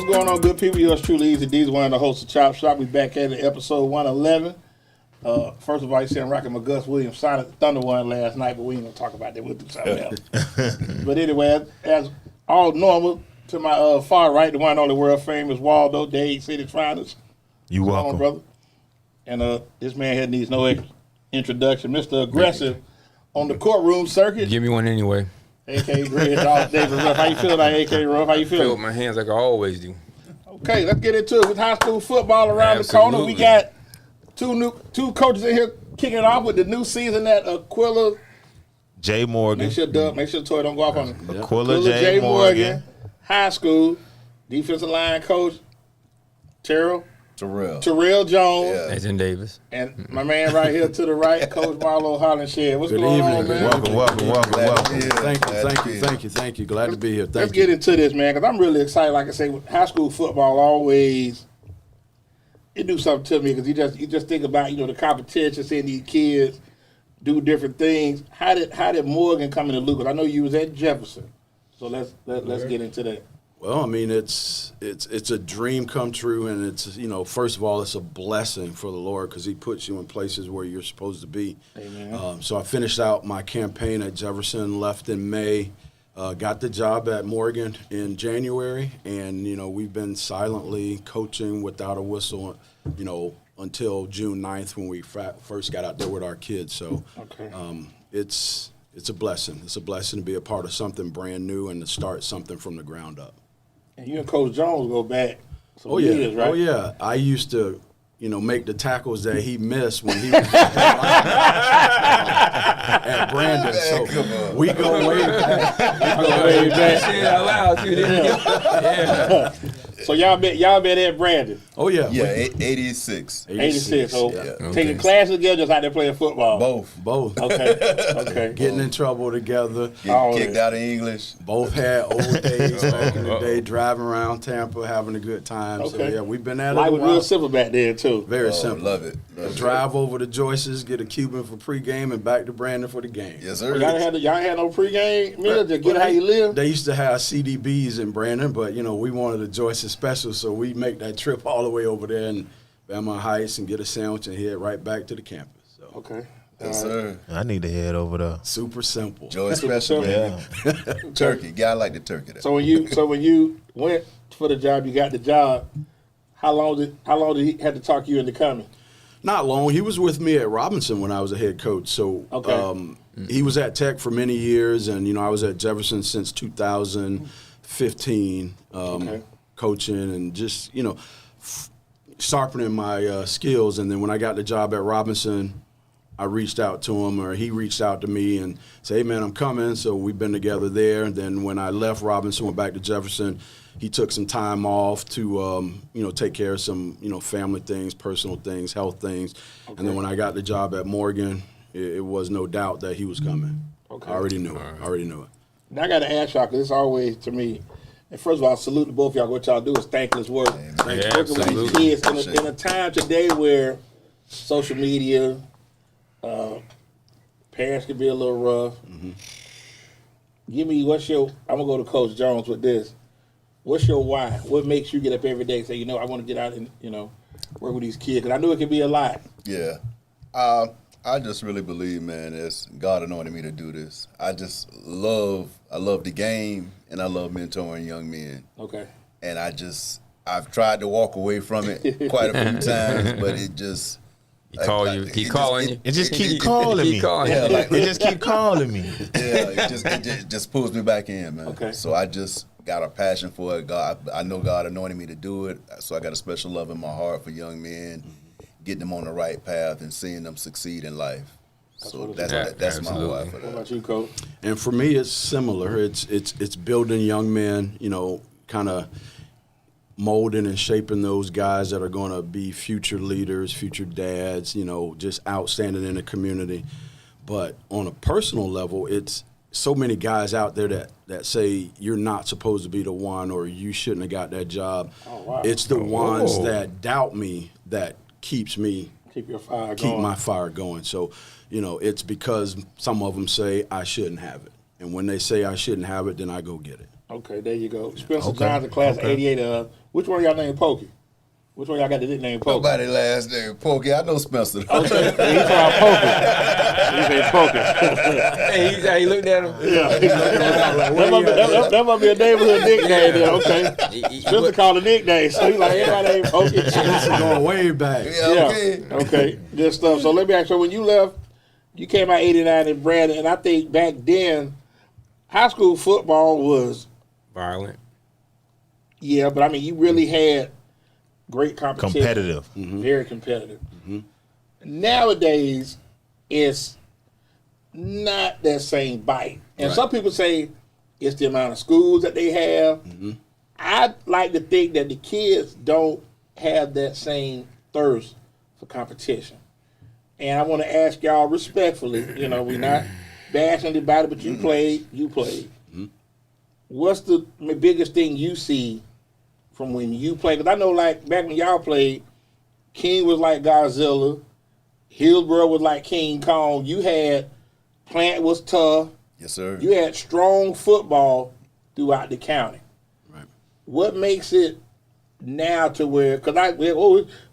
going on, good people? Yours truly, EZDZ, one of the hosts of Chop Shop. We back at it, episode 111. First of all, you see I'm rocking my Gus Williams Sonic Thunder one last night, but we ain't going to talk about that. We'll do something else. But anyway, as all normal, to my far right, the one and only world famous Waldo, Dade City Finals. You welcome. On, brother. And this man here needs no introduction. Mr. Aggressive on the courtroom circuit. Give me one anyway. A.K. Red Dog David Ruff. How you feeling, A.K. Ruff? How you Feel feeling? with my hands like I always do. Okay, let's get into it. With high school football around the corner, we got two coaches in here kicking it off with the new season at Aquilla. J. Morgan. Make sure Toy don't go off on it. Aquilla J. Morgan. High school defensive line coach Terrelle. Terelle Jones. Yeah. Nathan Davis. And my man right here to the right, Coach Marlo Hollingshed. What's going on, man? Welcome. Thank you. Glad to be here. Let's get into this, man, because I'm really excited. Like I say, high school football always, it do something to me, because you just think about, the competition, seeing these kids do different things. How did Morgan come into Lucas? I know you was at Jefferson, so let's get into that. Well, I mean, it's a dream come true, and it's, first of all, it's a blessing for the Lord, because he puts you in places where you're supposed to be. Amen. So I finished out my campaign at Jefferson, left in May, got the job at Morgan in January, and, we've been silently coaching without a whistle, until June 9th when we first got out there with our kids. So okay. It's a blessing. It's a blessing to be a part of something brand new and to start something from the ground up. And you and Coach Jones go back some years, right? Oh, yeah. I used to, make the tackles that he missed when he was at Brandon. So we go way back. Say it out loud, too, didn't you? Yeah. So y'all been at Brandon? Oh, yeah. Yeah, 86. 86. So yeah. taking classes together, just out there playing football? Both. Okay. Getting in trouble together. Getting kicked out of English. Both had old days back in the day, driving around Tampa, having a good time. Okay. So, yeah, we've been at it Life a was while. real simple back then, too. Very simple. Love it. Drive over to Joyce's, get a Cuban for pregame, and back to Brandon for the game. Yes, sir. Y'all had no pregame meal to get how you live? They used to have CDBs in Brandon, but, we wanted a Joyce's special, so we make that trip all the way over there in Bama Heights and get a sandwich and head right back to the campus. So. Okay. Yes, sir. I need to head over there. Super simple. Joy special, baby. Turkey. Gotta like the turkey. So when you went for the job, you got the job. How long did he have to talk you into coming? Not long. He was with me at Robinson when I was a head coach. So okay. He was at Tech for many years, and I was at Jefferson since 2015, coaching and just sharpening my skills. And then when I got the job at Robinson, I reached out to him, or he reached out to me and said, "Hey man, I'm coming." So we've been together there. And then when I left Robinson, went back to Jefferson, he took some time off to take care of some family things, personal things, health things. Okay. And then when I got the job at Morgan, it was no doubt that he was coming. Okay. I already knew it. Now I got to ask y'all, because it's always, to me, and first of all, salute to both of y'all. What y'all do is thankless work. Yeah, working with these kids in a time today where social media, parents can be a little rough. Mm-hmm. Give me, I'm going to go to Coach Jones with this. What's your why? What makes you get up every day and say, I want to get out and, work with these kids? Because I know it can be a lot. Yeah. I just really believe, man, it's God anointed me to do this. I love the game, and I love mentoring young men. Okay. And I've tried to walk away from it quite a few times, but it just... Keep calling you. It just keep calling me. It just keep calling me. Yeah, it just pulls me back in, man. Okay. So I just got a passion for it. I know God anointed me to do it, so I got a special love in my heart for young men, getting them on the right path and seeing them succeed in life. So that's my why for that. What about you, Coach? And for me, it's similar. It's building young men, kind of molding and shaping those guys that are going to be future leaders, future dads, just outstanding in the community. But on a personal level, it's so many guys out there that say you're not supposed to be the one, or you shouldn't have got that job. Oh, wow. It's the ones that doubt me that keep my fire going. So, it's because some of them say I shouldn't have it. And when they say I shouldn't have it, then I go get it. Okay, there you go. Spencer Okay, Johnson, class of okay. '88. Which one of y'all named Pokey? Which one of y'all got the nickname Pokey? Nobody last name Pokey. I know Spencer. Okay, he's talking Pokey. He said Pokey. Hey, he looked at him. Yeah. that must be a neighborhood nickname then, okay. Spencer called a nickname, so he's like, everybody ain't Pokey. This is going way back. Okay. Okay, good stuff. So let me ask you, when you left, you came out '89 in Brandon, and I think back then, high school football was, Violent. yeah, but I mean, you really had great competition. Competitive. Very competitive. Nowadays, it's not that same bite. And some people say it's the amount of schools that they have. I like to think that the kids don't have that same thirst for competition. And I want to ask y'all respectfully, we're not bashing anybody, but you played. What's the biggest thing you see from when you played? Because I know, like, back when y'all played, King was like Godzilla, Hillsborough was like King Kong. You had, Plant was tough. Yes, sir. You had strong football throughout the county. Right. What makes it now to where, because we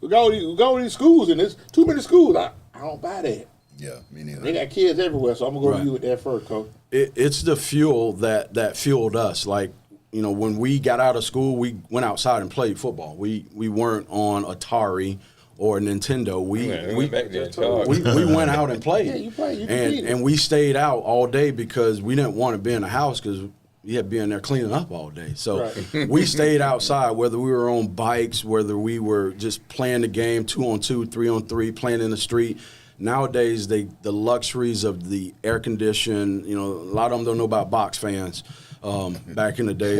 go to these schools and there's too many schools. I don't buy that. Yeah, me neither. They got kids everywhere, so I'm going to go to you with that first, Coach. It's the fuel that fueled us. Like, when we got out of school, we went outside and played football. We weren't on Atari or Nintendo. We back there. we went out and played. Yeah, you played. You competed. and we stayed out all day because we didn't want to be in the house because we had to be in there cleaning up all day. So we stayed outside, whether we were on bikes, whether we were just playing the game 2-on-2, 3-on-3, playing in the street. Nowadays, the luxuries of the air condition, a lot of them don't know about box fans. Back in the day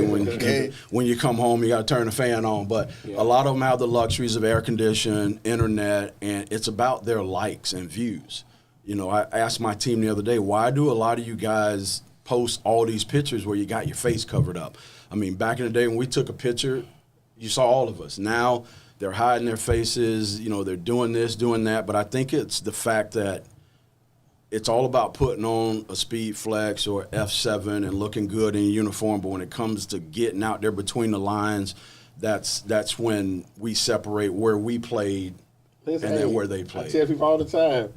when you come home, you got to turn the fan on. But a lot of them have the luxuries of air condition, internet, and it's about their likes and views. I asked my team the other day, why do a lot of you guys post all these pictures where you got your face covered up? I mean, back in the day when we took a picture, you saw all of us. Now they're hiding their faces, they're doing this, doing that. But I think it's the fact that it's all about putting on a speed flex or F7 and looking good in uniform. But when it comes to getting out there between the lines, that's when we separate where we played and then where they played. I tell people all the time,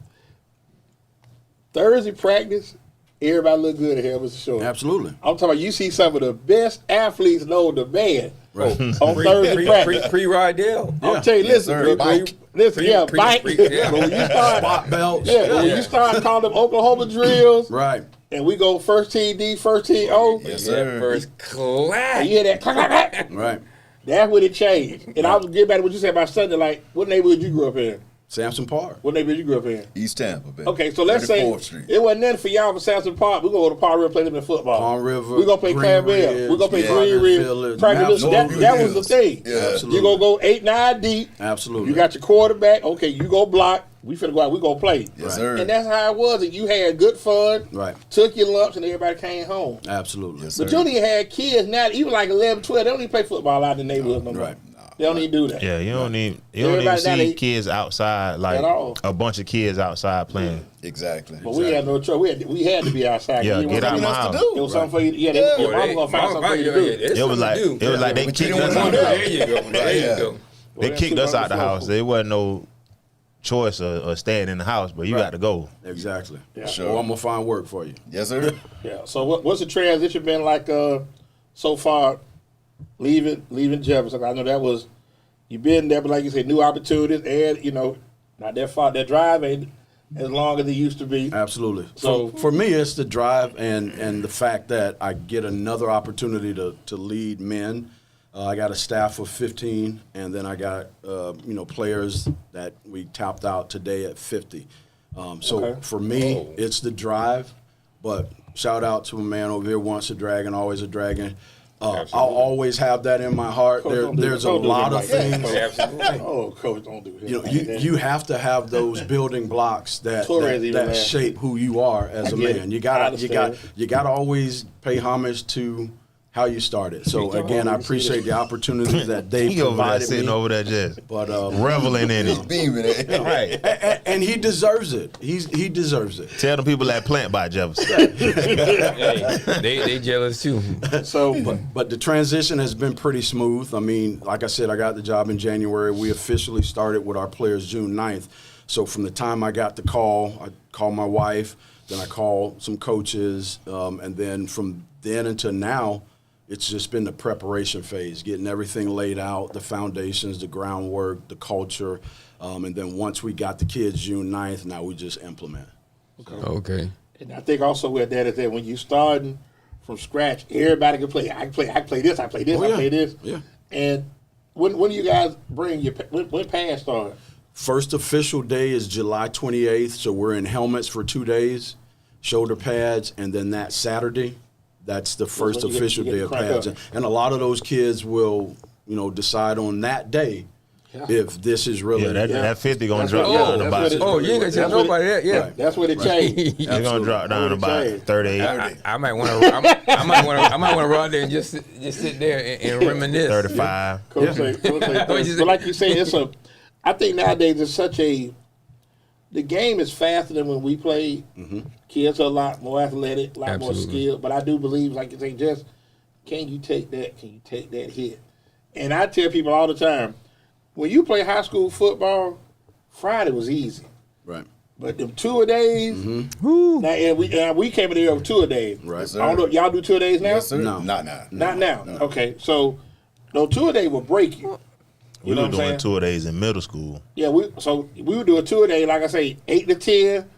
Thursday practice, everybody look good in here, Mr. Short. Absolutely. I'm talking about, you see some of the best athletes know the band Right. on Thursday practice. Pre-Rydell. I'm telling you, listen, Bike. bike. Yeah. But when you start, Spot belts. but when you start calling them Oklahoma drills, Right. and we go first team D, first team O, Yes, Yeah, sir. first class. and you hear that clack, clack, clack, Right. that's when it changed. And I was getting back to what you said about Sunday, like, what neighborhood you grew up in? Samson Park. What neighborhood you grew up in? East Tampa, baby. Okay, so let's say 34th Street. it wasn't nothing for y'all for Samson Park. We're going to go to Palm River, play them in football. Palm River. We're going to play Green Clambell. Ridge, We're going to play yeah. Green Ridge. Village, Practice. Mount That was the thing. Yeah. Absolutely. You're going to go 8, 9 deep. Absolutely. You got your quarterback. Okay, you go block. We finna go out. We going to play. Yes, sir. And that's how it was. And you had good fun. Right. Took your lumps and everybody came home. Absolutely. Yes, But sir. you only had kids now, even like 11, 12. They don't even play football out in the neighborhood no more. Right. They don't even do that. Yeah, you don't even Everybody now, see they- kids outside like At all. a bunch of kids outside playing. Exactly. But we had no choice. We had to be outside. Yeah, It was get out something my else house. to do. It was something for you. Yeah, your mama gonna find something for you to do. It was like they But you kicked didn't us want out. to do There you go. There you go. They kicked us out the house. There wasn't no choice of staying in the house, but you got to go. Exactly. Yeah. Sure. Or I'm going to find work for you. Yes, sir. Yeah. So what's the transition been like so far? Leaving Jefferson. I know that was you've been there, but like you said, new opportunities, and not that far. That drive ain't as long as it used to be. Absolutely. So- For me, it's the drive and the fact that I get another opportunity to lead men. I got a staff of 15, and then I got players that we tapped out today at 50. So Okay. for me, it's the drive. But shout out to a man over here, once a dragon, always a dragon. I'll always have that in my heart. Coach, don't do There's that. a Don't do lot that of like that, things. Coach. Absolutely. Oh, Coach, don't do that. You have to have those building blocks that Torres even laughed. shape who you are as a get man. it. You I gotta understand. you gotta always pay homage to how you started. So again, I appreciate the opportunity that they He over there provided sitting me. over there just But reveling in it. Beaming it. Right. and he deserves it. He deserves it. Tell them people that plant by Jefferson. Hey, they jealous too. So, But the transition has been pretty smooth. I mean, like I said, I got the job in January. We officially started with our players June 9th. So from the time I got the call, I called my wife, then I called some coaches, and then from then until now, it's just been the preparation phase, getting everything laid out, the foundations, the groundwork, the culture, and then once we got the kids June 9th, now we just implement. Okay. and I think also with that is that when you starting from scratch, everybody can play. I can play this. I play this. Oh, I yeah. play this. Yeah. And when do you guys bring your when pass start? First official day is July 28th, so we're in helmets for 2 days, shoulder pads, and then that Saturday, that's the first when you official get to day of crank pads. up. And a lot of those kids will, decide on that day if this is really. Yeah, that 50 gonna That's drop what- down that's about. what it- Oh, you ain't gonna tell That's what nobody that. Yeah. Right. That's where the change. It's gonna drop down about 38, I might want to. I might want to run out there and just sit there and reminisce. 35. Coach say, but like you say, I think nowadays it's the game is faster than when we played. Kids are a lot more athletic, a lot more Absolutely. skilled. But I do believe, like you say, just can you take that? Can you take that hit? And I tell people all the time, when you play high school football, Friday was easy. Right. But them 2 a days, now, and we came in there over 2 a days. Right. Yes, I don't know, y'all do 2 a days now? Yes, sir. No. Not now. Not now. No. Okay, so those 2 a day will break you. We know were what I'm doing saying? 2 a days in middle school. Yeah, we would do a 2 a day, like I say, 8 to 10,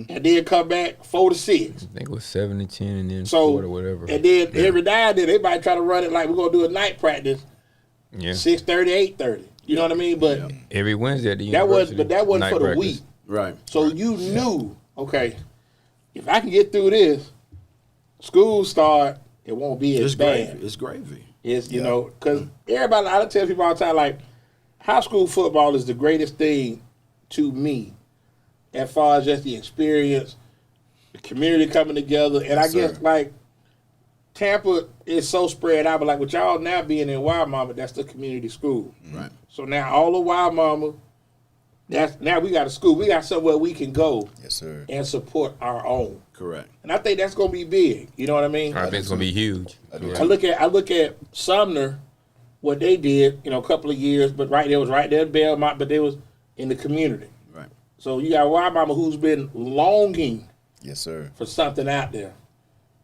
and then come back 4 to 6. I think it was 7 to 10 and then So 4 or whatever. and then every now and then they might try to run it like we're gonna do a night practice, Yeah. 6:30, 8:30. You know what I mean? But Every Wednesday at the that was university. that wasn't night for the practice. week. Right. So you knew, okay, if I can get through this, school start, it won't be as It's bad. gravy. It's gravy. It's you know, because everybody, I tell people all the time, like high school football is the greatest thing to me, as far as just the experience, the community coming together, and I Yes, guess sir. like Tampa is so spread out, but like with y'all now being in Wild Mama, that's the community school. Right. So now all of Wild Mama, now we got a school, we got somewhere we can go Yes, sir. and support our own, Correct. and I think that's gonna be big. You know what I mean? I think it's gonna be huge. I do. I look at Sumner, what they did, a couple of years, but it was right there at Belmont, but they was in the community. Right. So you got Wild Mama who's been longing Yes, sir. for something out there.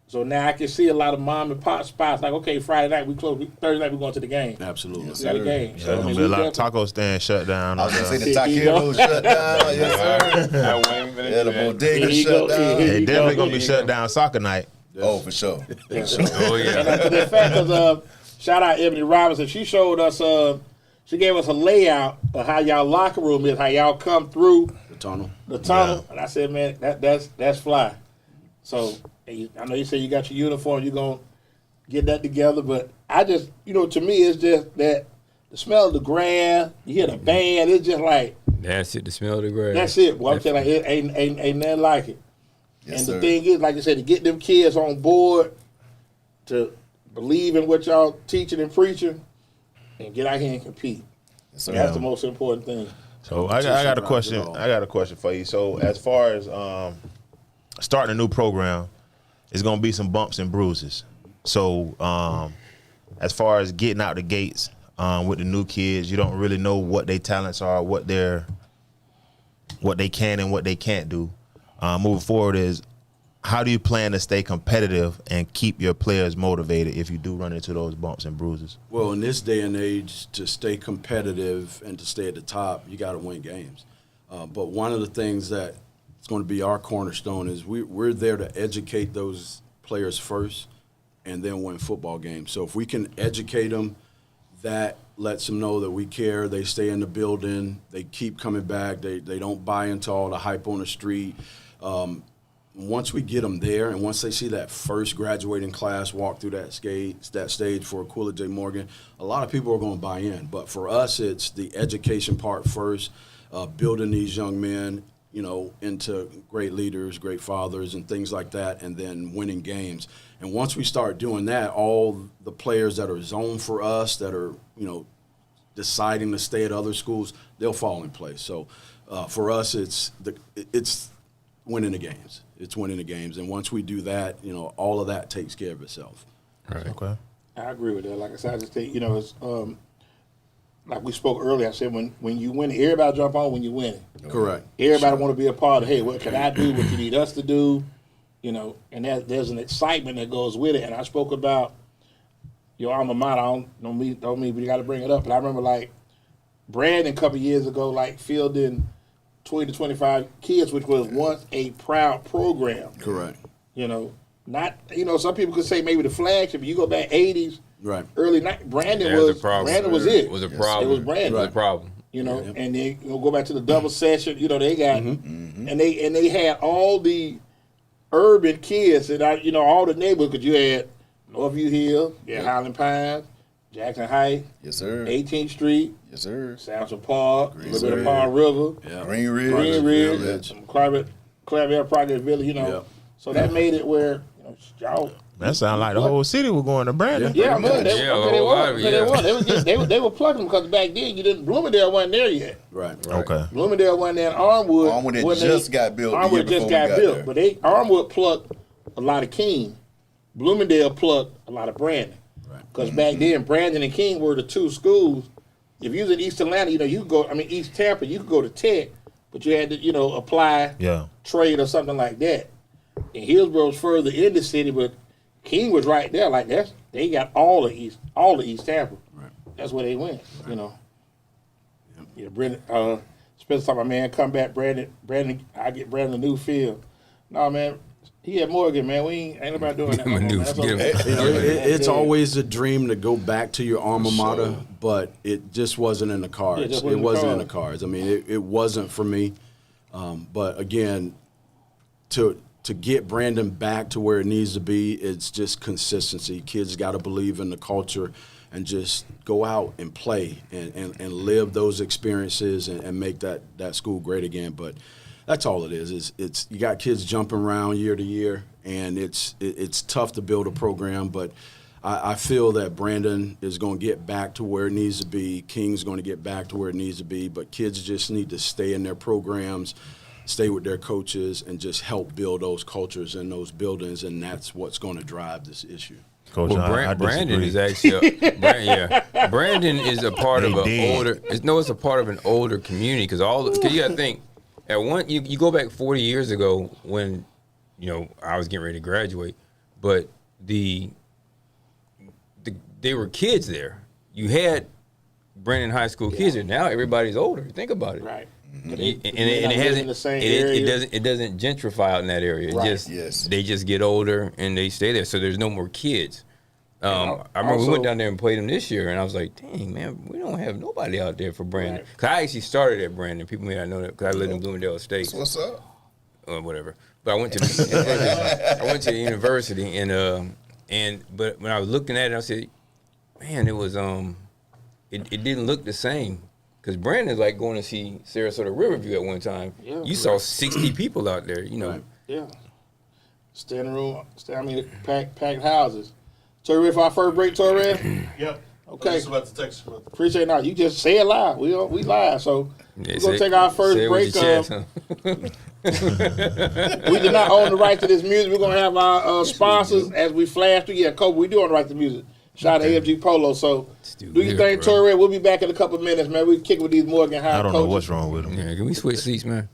So now I can see a lot of mom and pop spots like, okay, Friday night we close, Thursday night we going to the game. Absolutely. Yes, We got a sir. game. Yeah, So, there's I gonna mean, be a we lot of definitely- taco stands shut down. I was gonna say the There you go. taquitos shut down. Yes, sir. Yeah, the bodega Here you shut go. down. Here They you definitely go. gonna be shut down soccer night. Oh, for sure. For sure. Oh yeah. And the fact is, shout out Ebony Robinson. She showed us, she gave us a layout of how y'all locker room is, how y'all come through The tunnel. the tunnel. And I said, man, that's fly. So I know you say you got your uniform, you're gonna get that together, but I just, to me, it's just that the smell of the grass, you hear the band, it's just like That's it. The smell of the grass. that's it. Well, I'm saying like it ain't nothing like it. Yes, And sir. the thing is, like I said, to get them kids on board to believe in what y'all teaching and preaching and get out here and compete. Yes, sir. That's the most important thing. So I got a question. Competition I got a question for you. So as far as starting a new program, it's gonna be some bumps and bruises. So as far as getting out the gates with the new kids, you don't really know what their talents are, what they can and what they can't do. Moving forward is, how do you plan to stay competitive and keep your players motivated if you do run into those bumps and bruises? Well, in this day and age, to stay competitive and to stay at the top, you got to win games. But one of the things that is going to be our cornerstone is we're there to educate those players first and then win football games. So if we can educate them, that lets them know that we care. They stay in the building. They keep coming back. They don't buy into all the hype on the street. Once we get them there, and once they see that first graduating class walk through that stage for Aquilla J. Morgan, a lot of people are going to buy in. But for us, it's the education part first, building these young men, into great leaders, great fathers, and things like that, and then winning games. And once we start doing that, all the players that are zoned for us, that are, deciding to stay at other schools, they'll fall in place. So for us, it's winning the games. It's winning the games. And once we do that, all of that takes care of itself. Right. Okay. I agree with that. Like I said, I just think, it's like we spoke earlier. I said when you win, everybody jump on when you win. Correct. Everybody want to be a part of, hey, what can I do? What you need us to do? And there's an excitement that goes with it. And I spoke about your alma mater. Don't mean we got to bring it up. But I remember, like, Brandon a couple years ago, like, fielding 20 to 25 kids, which was once a proud program. Correct. Not, some people could say maybe the flagship. You go back 80s, Right. early 90s, Brandon That was was a problem. Brandon was it. It was a problem. It was Brandon. It was a problem. And then go back to the double session. They got and they had all the urban kids and all the neighborhoods. Because you had Northview Hill, Highland Pines, Jackson High, Yes, sir. 18th Street, Yes, sir. Samson Park, a little bit of Ridge. Palm River, Yeah. Green Ridge. Green Ridge, Village. Clavier Project Village. Yeah. So that made it where y'all. That sound like the whole city was going to Brandon. Yeah, man, Yeah, they were plugging them because back then Bloomingdale wasn't there yet. Right. Okay. Bloomingdale wasn't there. And Armwood. Armwood had wasn't just got built the year Armwood just before got we got built, there. but Armwood plucked a lot of King. Bloomingdale plucked a lot of Brandon. Right. Because back then, Brandon and King were the two schools. If you was in East Atlanta, you could go. East Tampa, you could go to Tech, but you had to, apply, trade or something like that. And Hillsborough was further in the city, but King was right there. Like they got all the East Tampa. Right. That's where they went. Yeah, Brandon. Spencer talking about, man, come back, Brandon. I get Brandon a new field. No, man. He had Morgan, man. Ain't nobody doing that. Give him a new- That's give him- okay. It's always a dream to go back to your alma mater, but it just wasn't in the cards. just It wasn't wasn't in in the the cards. I mean, it wasn't for me. But again, to get Brandon back to where it needs to be, it's just consistency. Kids got to believe in the culture and just go out and play and live those experiences and make that school great again. But that's all it is. It's you got kids jumping around year to year, and it's tough to build a program. But I feel that Brandon is going to get back to where it needs to be. King's going to get back to where it needs to be. But kids just need to stay in their programs, stay with their coaches, and just help build those cultures and those buildings. And that's what's going to drive this issue. Coach, Well, I Brandon disagree. is actually Brandon is a part of They an did. older. It's a part of an older community because you got to think at one you go back 40 years ago when I was getting ready to graduate, but they were kids there. You had Brandon High School kids there. Now everybody's older. Think about it. Right. And it doesn't gentrify out in that area. Right. They just get older and they stay there. So there's no more kids. I remember we went down there and played them this year, and I was like, "Dang man, we don't have nobody out there for Brandon." Because I actually started at Brandon. People may not know that because I lived in Bloomingdale Estates. What's up? Or whatever. But I went to the university, but when I was looking at it, I said, "Man, it was it didn't look the same." Because Brandon's like going to see Sarasota Riverview at one time. Yeah, you saw 60 people out there, Right. Yeah. Standing room, packed houses. Terrelle, for our first break, Terrelle? Yep. Okay. I was just about to text you. Appreciate it. Now, you just say it live. We live. So we're going to take our first break. We do not own the right to this music. We're going to have our sponsors as we flash through. Yeah, Kobe, we do own the right to music. Shout out to AFG Polo. So do your thing, Terrelle. We'll be back in a couple of minutes, man. We'll kick with these Morgan High I don't coaches. know what's wrong with them. Yeah, can we switch seats, man?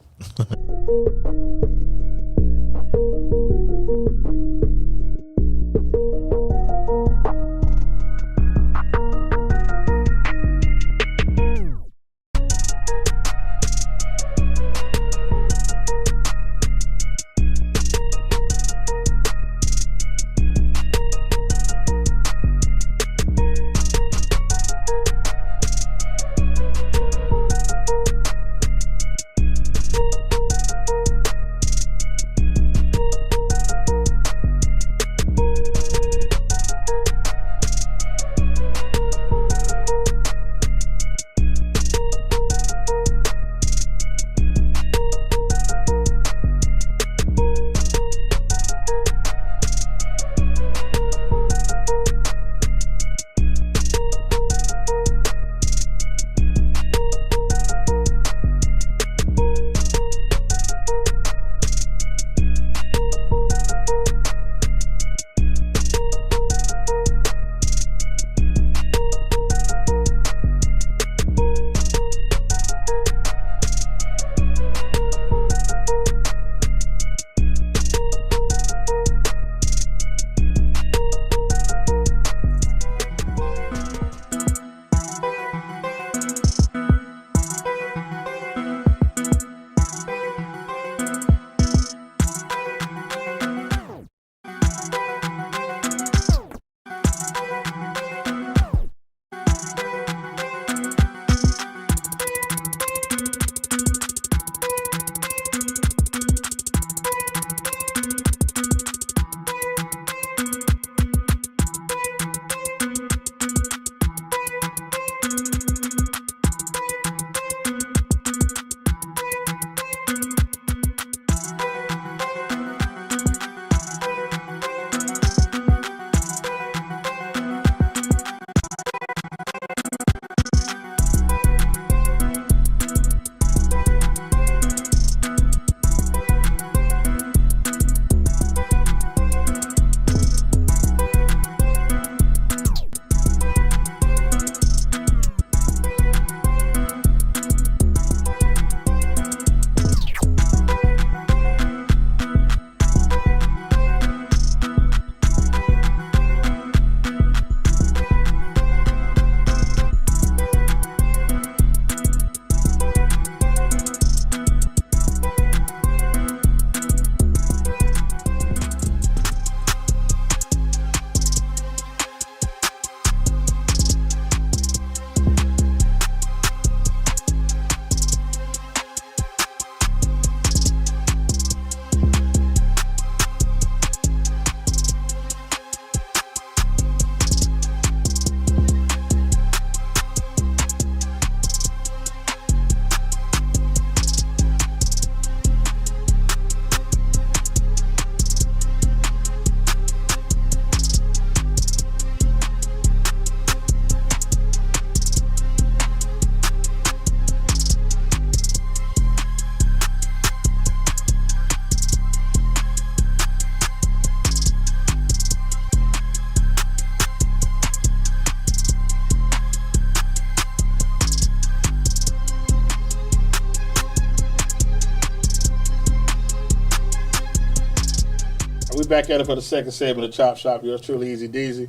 back at it for the second segment of Chop Shop. Yours truly, EZDZ.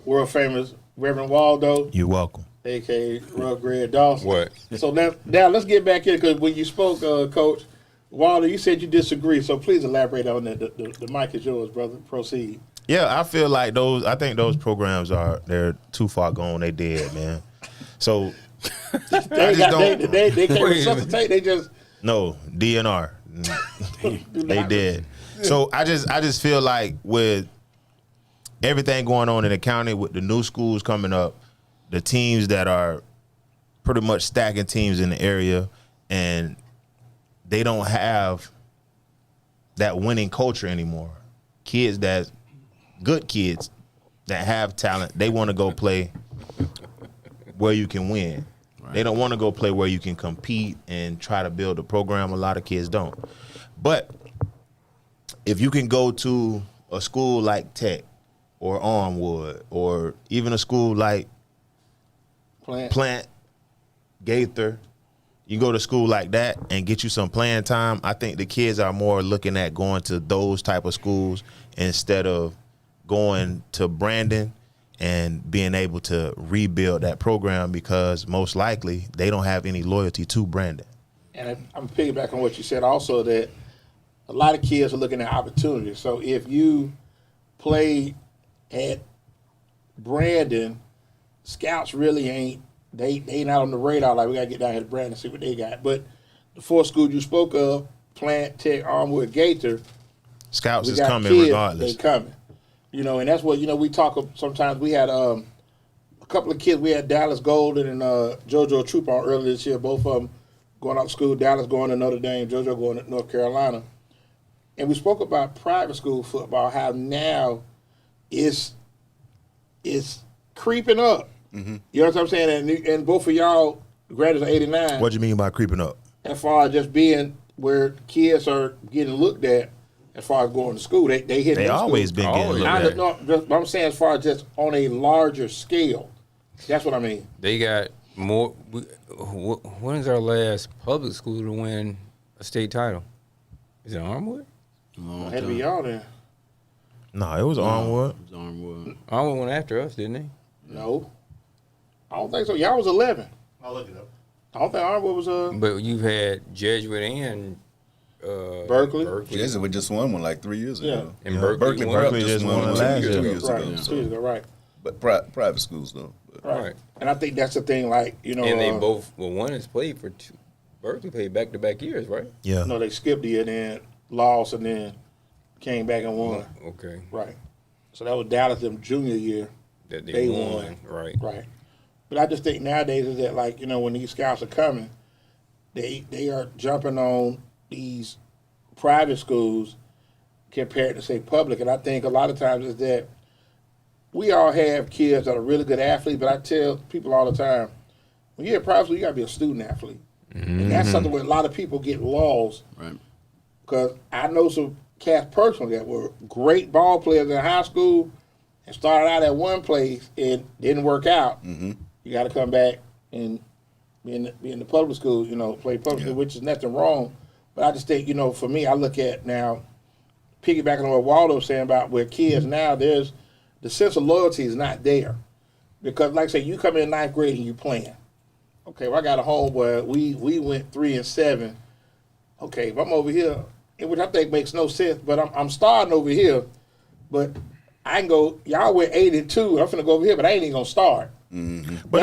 World famous Reverend Waldo, You're welcome. a.k.a. Ruff Greg Dawson. What? So now let's get back in, because when you spoke, Coach Waldo, you said you disagree. So please elaborate on that. The mic is yours, brother. Proceed. Yeah, I feel like I think those programs they're too far gone. They dead, man. So They can't resuscitate. They just no DNR. They dead. So I just feel like with everything going on in the county, with the new schools coming up, the teams that are pretty much stacking teams in the area, and they don't have that winning culture anymore. Good kids that have talent, they want to go play where you can win. Right. They don't want to go play where you can compete and try to build a program. A lot of kids don't. But if you can go to a school like Tech or Armwood, or even a school like Plant, Gaither, you go to school like that and get you some playing time, I think the kids are more looking at going to those type of schools instead of going to Brandon and being able to rebuild that program, because most likely they don't have any loyalty to Brandon. And I'm piggybacking on what you said also, that a lot of kids are looking at opportunities. So if you play at Brandon, scouts really ain't, they not on the radar. Like, we got to get down here to Brandon and see what they got. But the four schools you spoke of, Plant, Tech, Armwood, Gaither, Scouts is coming kids, regardless. They coming. You know, and that's what, we talk, sometimes we had a couple of kids. We had Dallas Golden and JoJo Troop on earlier this year, both of them going out to school. Dallas going to Notre Dame, JoJo going to North Carolina. And we spoke about private school football, how now it's creeping up. Mm-hmm. You know what I'm saying? And both of y'all graduates are 89. What do you mean by creeping up? As far as just being where kids are getting looked at, as far as going to school, they always been getting looked at. No, I'm saying as far as just on a larger scale. That's what I mean. They got more. When is our last public school to win a state title? Is it Armwood? It had to be y'all then. No, it was Armwood. It was Armwood. Armwood went after us, didn't they? No, I don't think so. Y'all was 11. I'll look it up. I don't think Armwood was But you've had Jesuit and Berkeley. Jesuit just won one like 3 years ago. And Yeah. Berkeley just won one last year. 2 years Right, ago. 2 years ago, right. But private schools though. But Right. And I think that's the thing, like, And they both, one has played for two. Berkeley played back-to-back years, right? Yeah. No, they skipped a year, then lost, and then came back and won. Okay. Right. So that was Dallas them junior year. That They they won. won. Right. Right. But I just think nowadays is that, like, when these scouts are coming, they are jumping on these private schools compared to, say, public. And I think a lot of times is that we all have kids that are really good athletes, but I tell people all the time, when you're at private school, you got to be a student athlete. Mm-hmm. And that's something where a lot of people get lost. Right. Because I know some cats personally that were great ball players in high school and started out at one place and didn't work out. Mm-hmm. You got to come back and be in the public school, play public school, which is nothing wrong. But I just think, for me, I look at now, piggybacking on what Waldo was saying about where kids now, there's the sense of loyalty is not there. Because, like I say, you come in ninth grade and you playing. Okay, well, I got a home where we went 3-7. Okay, if I'm over here, which I think makes no sense, but I'm starting over here, but I can go, y'all went 8-2, I'm finna go over here, but I ain't even gonna start. Mm-hmm.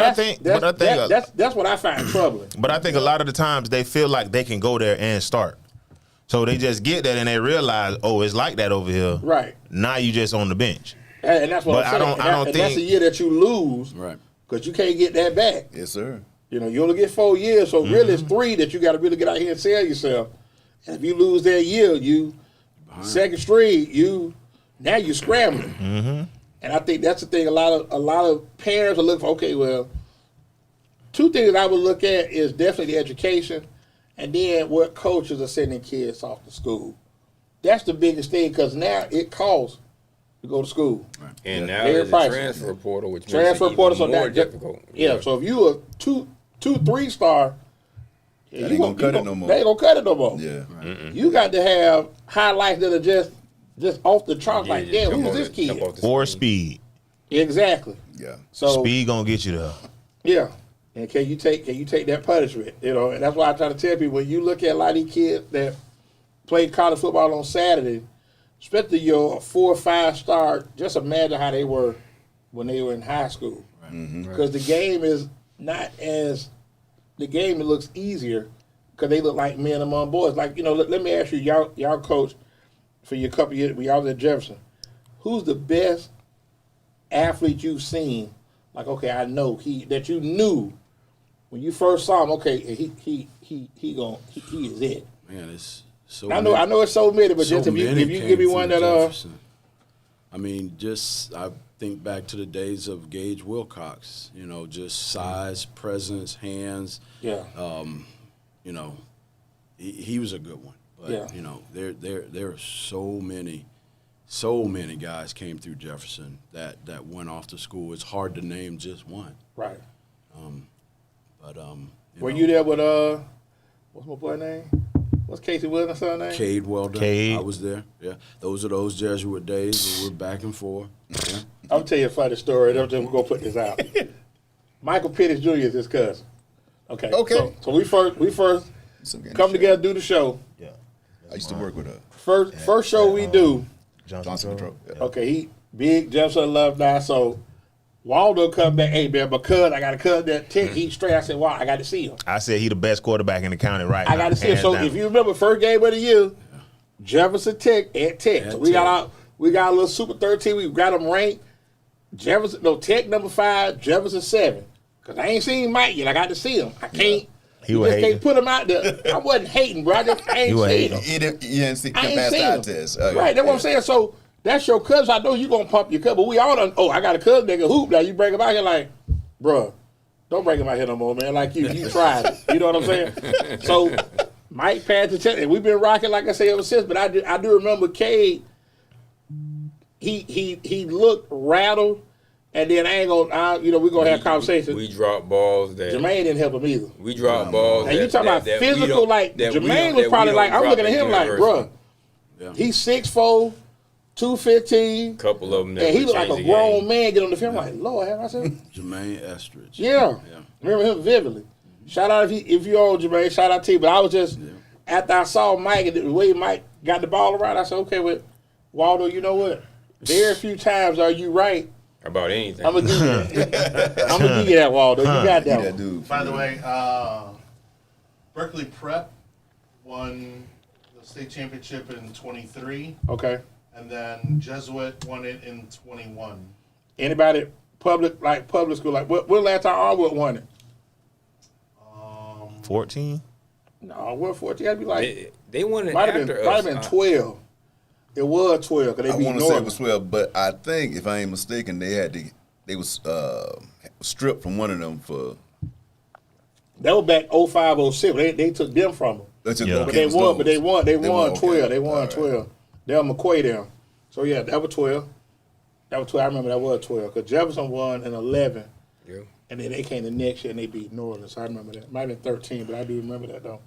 That's what I find troubling. But I think a lot of the times they feel like they can go there and start. So they just get that and they realize, oh, it's like that over here. Right. Now you just on the bench. And that's what I'm saying. I don't think that's a year that you lose. Right. Because you can't get that back. Yes, sir. You only get 4 years, so really it's 3 that you got to really get out here and sell yourself. And if you lose that year, you second street, now you scrambling. Mm-hmm. And I think that's the thing. A lot of parents are looking for. Okay, well, 2 things I would look at is definitely the education, and then what coaches are sending kids off to school. That's the biggest thing, because now it costs to go to school. Right. And now Very there's a pricey. transfer portal, which Transfer makes it portal, even so more that difficult. Yeah, so if you a 2-3 star, That ain't gonna cut it no more. They ain't gonna cut it no more. Yeah. You got to have highlights that are just just off the chart. Like, just damn, jump who's off this the- jump kid? off the Or screen. speed. Exactly. Yeah. So Speed gonna get you there. yeah. And can you take that punishment? You know, and that's why I try to tell people, when you look at a lot of these kids that play college football on Saturday, especially your 4 or 5 star, just imagine how they were when they were in high school. Because the game is not as the game. It looks easier because they look like men among boys. Like, you know, let me ask you, y'all coach for your couple years. We all at Jefferson. Who's the best athlete you've seen? Like, okay, I know that you knew when you first saw him. Okay, he is it. Man, it's so. I know it's so many, but so just if you many give me came one through that Jefferson. I mean, just I think back to the days of Gage Wilcox. You know, just size, presence, hands. yeah. You know, he was a good one. But Yeah. you know, there are so many guys came through Jefferson that went off to school. It's hard to name just one. Right. But Were know, you there with what's my boy name? What's Casey Williams' son name? Cade Weldon? Cade. I was there. Yeah, those are those Jesuit days. We were back and forth. Yeah. I'll tell you a funny story. We're gonna put this out. Michael Pettis Jr. is his cousin. Okay. Okay. So we first Some kind of come shit. together, do the show. Yeah. I used to work with her. First show we do. Johnson Control. Yeah. Okay, he big Jefferson alumni. So Waldo come back. Hey man, because I got a cousin that Tech. He straight. I said, wow, I got to see him. I said he the best quarterback in the county right now. I got to see him. hands So down. if you remember, first game of the year, Jefferson Tech at Tech. At So we got Tech. we got a little Super 13. We got them ranked. Tech number 5, Jefferson 7. Cause I ain't seen Mike yet. I got to see him. I can't. He You was just hating. can't put him out there. I wasn't hating, bro. I ain't was seen hating. him. You didn't see I him ain't pass the seen eye him. test. Right, that's what I'm saying. So that's your cousin. I know you gonna pump your cousin, but we all done. Oh, I got a cousin that can hoop. Now you bring him out here like, bruh, don't bring him out here no more, man. Like you tried it. You know what I'm saying? So Mike passed the test, and we've been rocking like I say ever since. But I do remember Cade. He looked rattled, and then I ain't gonna. We're gonna have conversations. We dropped balls that Jermaine didn't help him either. we dropped balls. And you talking about that we physical, don't- like that we Jermaine don't- was that we probably don't like, I'm drop looking at at him like, university. bruh, Yeah. he's 6'4", 215, Couple of them. That and he would look like change a the grown game. man get on the field. I'm like, Lord, have I seen? Jermaine Estridge. Yeah. Yeah. Remember him vividly. Shout out if you own Jermaine, shout out to you. But I was just, after I saw Mike and the way Mike got the ball around, I said, okay, with Waldo, you know what? Very few times are you right. About anything. I'm gonna give you that. I'm gonna give you that, Waldo. You got that That one. dude. By the way, Berkeley Prep won the state championship in 23, Okay. and then Jesuit won it in 21. Anybody public school, like what last time Arwood won it? 14. No, what 14? Gotta be like They won it might have after been us. 12. It was 12 because I they beat want to say it Northern. was 12, but I think if I ain't mistaken, they was stripped from one of them for. That was back 05, 06. They took them from them. That's just, Yeah. okay, But they it was won. But they those. won. They won okay. 12. They won All right. 12. They were McQuay down. So yeah, that was 12. That was 12. I remember that was 12 because Jefferson won in 11, Yeah. and then they came the next year and they beat Northern. So I remember that. Might have been 13, but I do remember that though.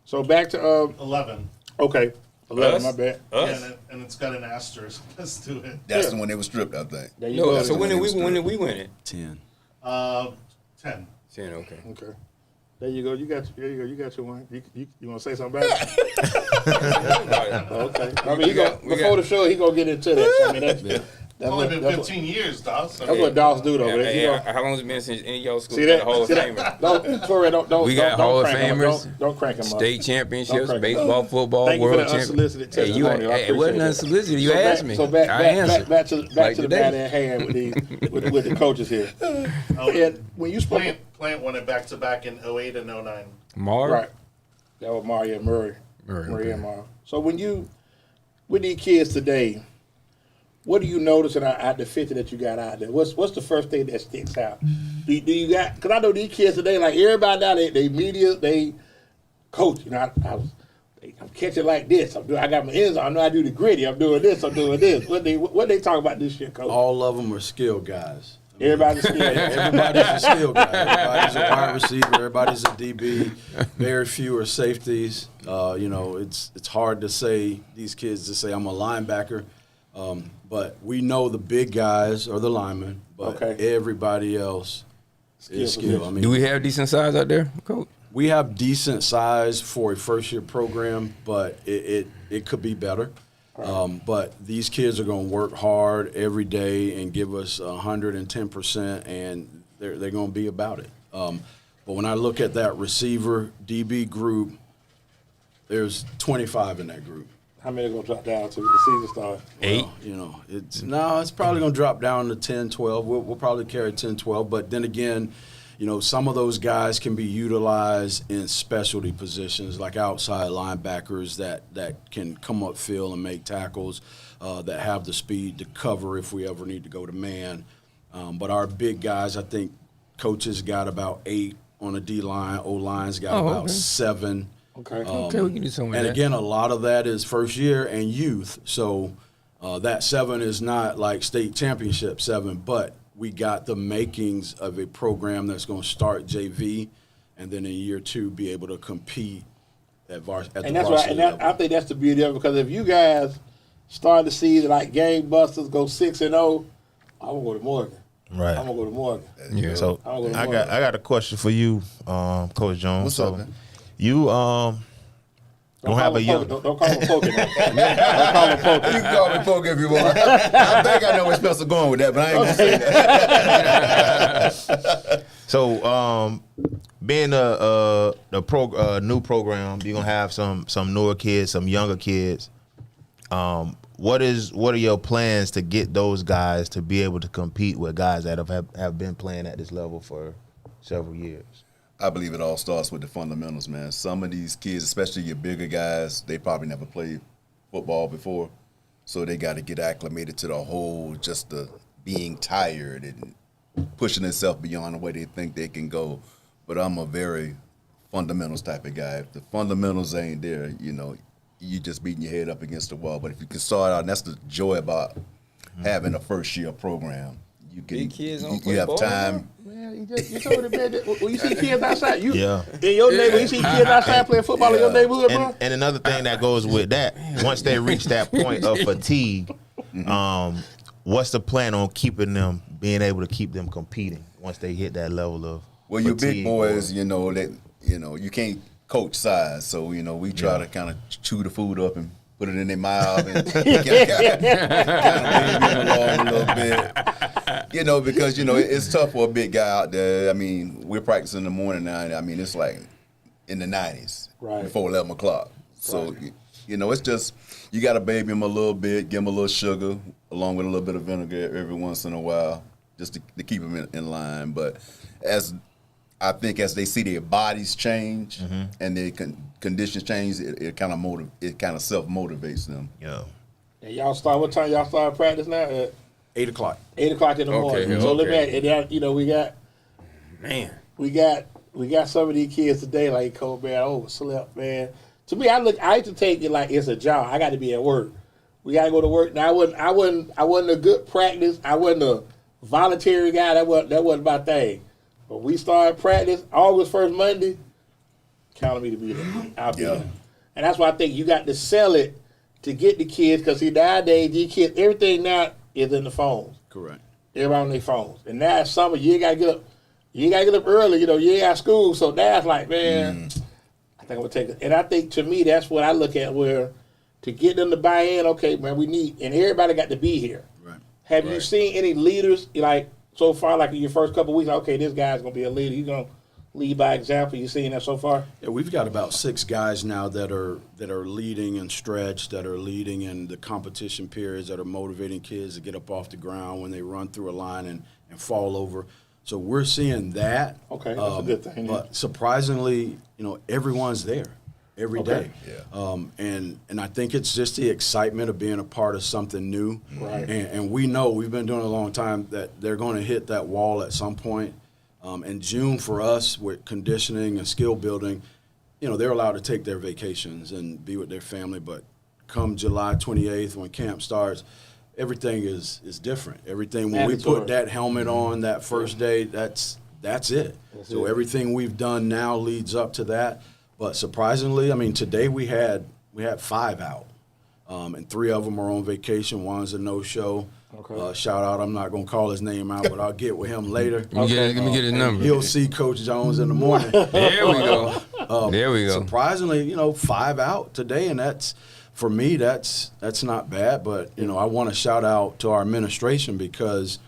So back to 11. okay, 11. Us? My bad. Us? And it's got an asterisk next to it. That's Yeah. the one they were stripped, I think. There you No, go. so when did we Stripped. win it? 10. 10. 10, okay. Okay. There you go. There you go. You got your one. You want to say something about it? Okay. I mean, before the show, he gonna get into that. So, I mean, that's It's only what, been that's 15 years, Doss. What, that's what dogs do, though. Yeah, man. hey, You know, how long has it been since any of y'all schools see got that? a Hall of See that? Famer? Don't. We got don't Hall of crank him up. Famers, Don't crank him up. State Don't championships, crank him baseball, up. football, Thank you for world the championships. unsolicited Hey, testimony. I it wasn't appreciate that. unsolicited. You So asked me. I answered. back to Like the today. matter at hand with the coaches here. And when you spoke, Plant won it back to back in 08 and 09. Mark? right, that was Mario and Murray. Murray, Murray okay. and Mario. So when you with these kids today, what do you notice out the 50 that you got out there? What's the first thing that sticks out? Do you got? Because I know these kids today, like everybody now, they media, they coach. You know, I'm catching like this. I got my ends on. I know I do the gritty. I'm doing this. What they talk about this shit, coach? All of them are skill guys. Everybody's scared. Everybody's a skill guy. Everybody's a wide receiver. Everybody's a DB. Very few are safeties. It's hard to say these kids to say I'm a linebacker. But we know the big guys are the linemen, but everybody else is skilled. I mean, do we have decent size out there, Coach? we have decent size for a first-year program, but it could be better. But these kids are going to work hard every day and give us 110%, and they're going to be about it. But when I look at that receiver DB group, there's 25 in that group. How many are going to drop down to the season start? 8. Well, it's probably going to drop down to 10, 12. We'll probably carry 10, 12. But then again, some of those guys can be utilized in specialty positions like outside linebackers that can come upfield and make tackles, that have the speed to cover if we ever need to go to man. But our big guys, I think coaches got about 8 on the D-line. O-line's got about 7. Okay. We can do something with And that. again, a lot of that is first year and youth. So that 7 is not like state championship 7, but we got the makings of a program that's going to start JV and then in year 2 be able to compete at the varsity level. I think that's the beauty of it, because if you guys start the season like gangbusters, go 6-0, I'm going to go to Morgan. Right. I'm going to go to Morgan. Yeah. So I'm gonna go to I Morgan. got a question for you, Coach Jones. What's up, man? You don't have a young. Don't call him poking. Don't call him poking. You can call me Poke if you want. I think I know where Spencer going with that, but I ain't going to say that. So, being a new program, you're gonna have some newer kids, some younger kids. What are your plans to get those guys to be able to compete with guys that have been playing at this level for several years? I believe it all starts with the fundamentals, man. Some of these kids, especially your bigger guys, they probably never played football before, so they got to get acclimated to the whole, just the being tired and pushing themselves beyond the way they think they can go. But I'm a very fundamentals type of guy. If the fundamentals ain't there, you just beating your head up against the wall. But if you can start out, and that's the joy about having a first-year program. You can, Big kids don't you play have ball, time. Man, you told me that when you see kids outside, in Yeah. your neighborhood, you see kids outside playing football in your neighborhood, bro. And another thing that goes with that, once they reach that point of fatigue, what's the plan on being able to keep them competing once they hit that level of Well, your fatigue big boys, you can't coach size, so we try to kind of chew the food up and put it in their mouth and kind of move along a little bit, because it's tough for a big guy out there. I mean, we're practicing in the morning now. I mean, it's like in the 90s, right before 11 o'clock. So it's just you got to baby them a little bit, give them a little sugar along with a little bit of vinegar every once in a while, just to keep them in line. But I think as they see their bodies change and their conditions change, it kind of self-motivates them. Yeah. And what time y'all start practice now? At 8 o'clock. 8 o'clock in the morning. So look at it. We got some of these kids today like Cole, man, I overslept, man. To me, I used to take it like it's a job. I got to be at work. We got to go to work. Now I wasn't a good practice. I wasn't a voluntary guy. That wasn't my thing. But we started practice August 1st, Monday. Count on me to be there. I'll be there. And that's why I think you got to sell it to get the kids, because nowadays these kids, everything now is in the phones. Correct. Everybody on their phones. And now it's summer, you ain't gotta get up. You ain't gotta get up early, you ain't got school. So now it's like, man, I think I'm gonna take it. And I think to me that's what I look at, where to get them to buy in, okay, man, we need, and everybody got to be here. Right. Have you seen any leaders like so far, like in your first couple of weeks, okay, this guy's gonna be a leader, he's gonna lead by example? You seen that so far? Yeah, we've got about 6 guys now that are leading in stretch, that are leading in the competition periods, that are motivating kids to get up off the ground when they run through a line and fall over. So we're seeing that. Okay, that's a good thing. But surprisingly, everyone's there every day. Yeah. And I think it's just the excitement of being a part of something new. Right. And we know, we've been doing it a long time, that they're going to hit that wall at some point. In June for us, with conditioning and skill building, they're allowed to take their vacations and be with their family. But come July 28th, when camp starts, everything is different. Everything, when we put that helmet on that first day, that's it. So everything we've done now leads up to that. But surprisingly, I mean, today we had 5 out. and 3 of them are on vacation. One's a no-show. Okay. Shout out, I'm not going to call his name out, but I'll get with him later. Let me get his number. He'll see Coach Jones in the morning. There we go. There we go. Surprisingly, 5 out today, and that's, for me, that's not bad. But, I want to shout out to our administration because,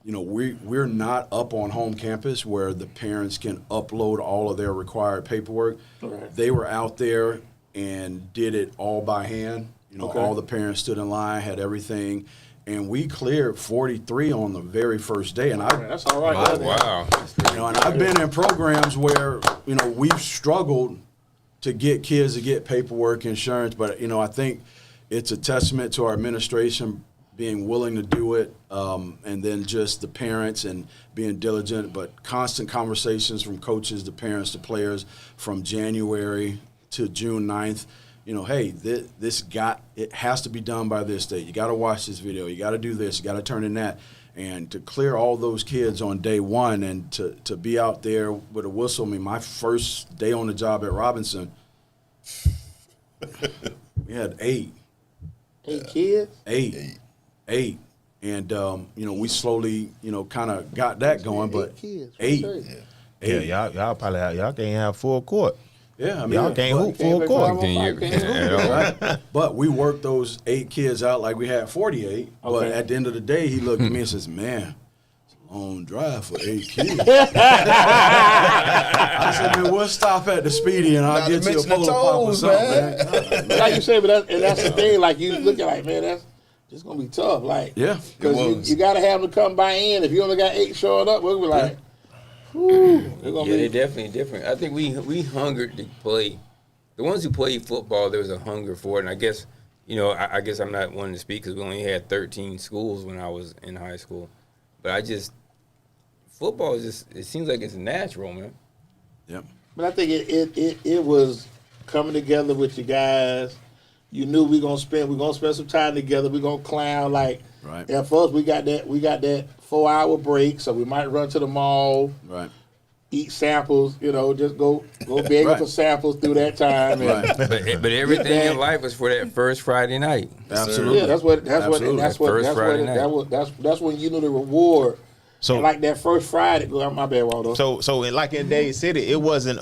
we're not up on home campus where the parents can upload all of their required paperwork. Right. They were out there and did it all by hand. All the parents stood in line, had everything. And we cleared 43 on the very first day. And That's all right. Oh, wow. and I've been in programs where, we've struggled to get kids to get paperwork, insurance. But, I think it's a testament to our administration being willing to do it, and then just the parents and being diligent. But constant conversations from coaches to parents to players from January to June 9th. Hey, it has to be done by this date. You got to watch this video. You got to do this. You got to turn in that. And to clear all those kids on day one and to be out there with a whistle. I mean, my first day on the job at Robinson, we had 8. 8 kids? 8. And, we slowly, kind of got that going. But 8 kids. 8. Yeah, y'all probably can't have full court. Yeah, I mean, Y'all can't hoop full court. Right. But we worked those 8 kids out like we had 48. But Okay. at the end of the day, he looked at me and says, "Man, it's a long drive for 8 kids." I said, "Man, we'll stop at the Speedy and I'll Not get to you a mention the pull pop or toes, something, man." man." Like you say, but that's the thing. Like you look at like, man, that's just gonna be tough. Like, Yeah. because you gotta have them come by in. If you only got 8 showing up, we'll be like, whew, they're gonna Yeah, be. they're definitely different. I think we hungered to play. The ones who played football, there was a hunger for it. And I guess, I guess I'm not one to speak because we only had 13 schools when I was in high school. But football is just, it seems like it's natural, man. Yep. But I think it was coming together with you guys. You knew we're gonna spend some time together. We're gonna clown like. Right. And for us, we got that 4-hour break, so we might run to the mall. Right. Eat samples, just go begging Right. for samples through that time. And, Right. But everything in life was for that first Friday night. Absolutely. Yeah, that's what that's when you knew the reward. So And like that first Friday, my bad, Waldo. So in Dade City, it wasn't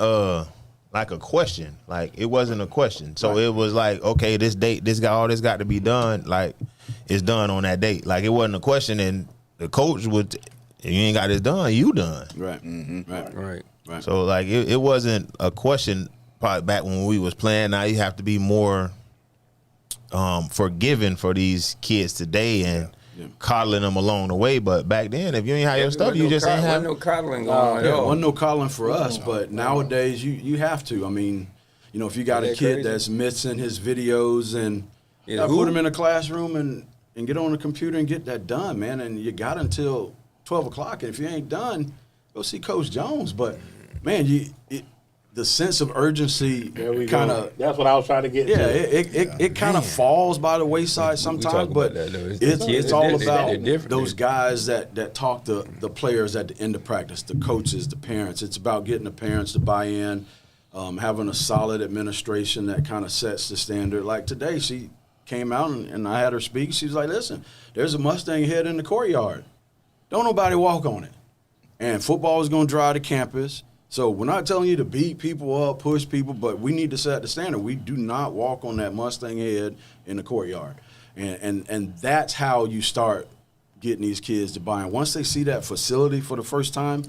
like a question. Like it wasn't a question. So it was like, okay, this date, all this got to be done. Like it's done on that date. Like it wasn't a question, and the coach would. If you ain't got this done, you done. Right. Mm-hmm. Right. So like it wasn't a question probably back when we was playing. Now you have to be more forgiving for these kids today and coddling them along the way. But back then, if you ain't have your stuff, you just ain't have no coddling going on at Yeah, all. wasn't no calling for us, but nowadays you have to. I mean, if you got a Isn't that kid crazy? that's missing his videos and Yeah, put him in a classroom and get on the computer and get that done, man. And you got until 12 o'clock. And if you ain't done, go see Coach Jones. But, man, the sense of urgency kind of. That's what I was trying to get Yeah, to. it kind of falls by the wayside sometimes, talk but about that, though. it's Kids all are different. about They're different. those guys that talk to the players at the end of practice, the coaches, the parents. It's about getting the parents to buy in, having a solid administration that kind of sets the standard. Like today, she came out and I had her speak. She was like, "Listen, there's a Mustang head in the courtyard. Don't nobody walk on it. And football is going to drive the campus. So we're not telling you to beat people up, push people, but we need to set the standard. We do not walk on that Mustang head in the courtyard." And that's how you start getting these kids to buy in. Once they see that facility for the first time,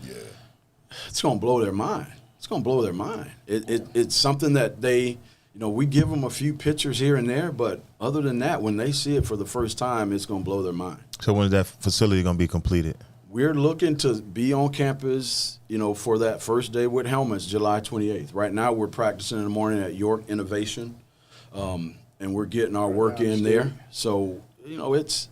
it's going to blow their mind. It's going to blow their mind. It's something that they, we give them a few pictures here and there, but other than that, when they see it for the first time, it's going to blow their mind. So when is that facility gonna be completed? We're looking to be on campus, for that first day with helmets, July 28th. Right now, we're practicing in the morning at York Innovation, and we're getting our work in there. So, it's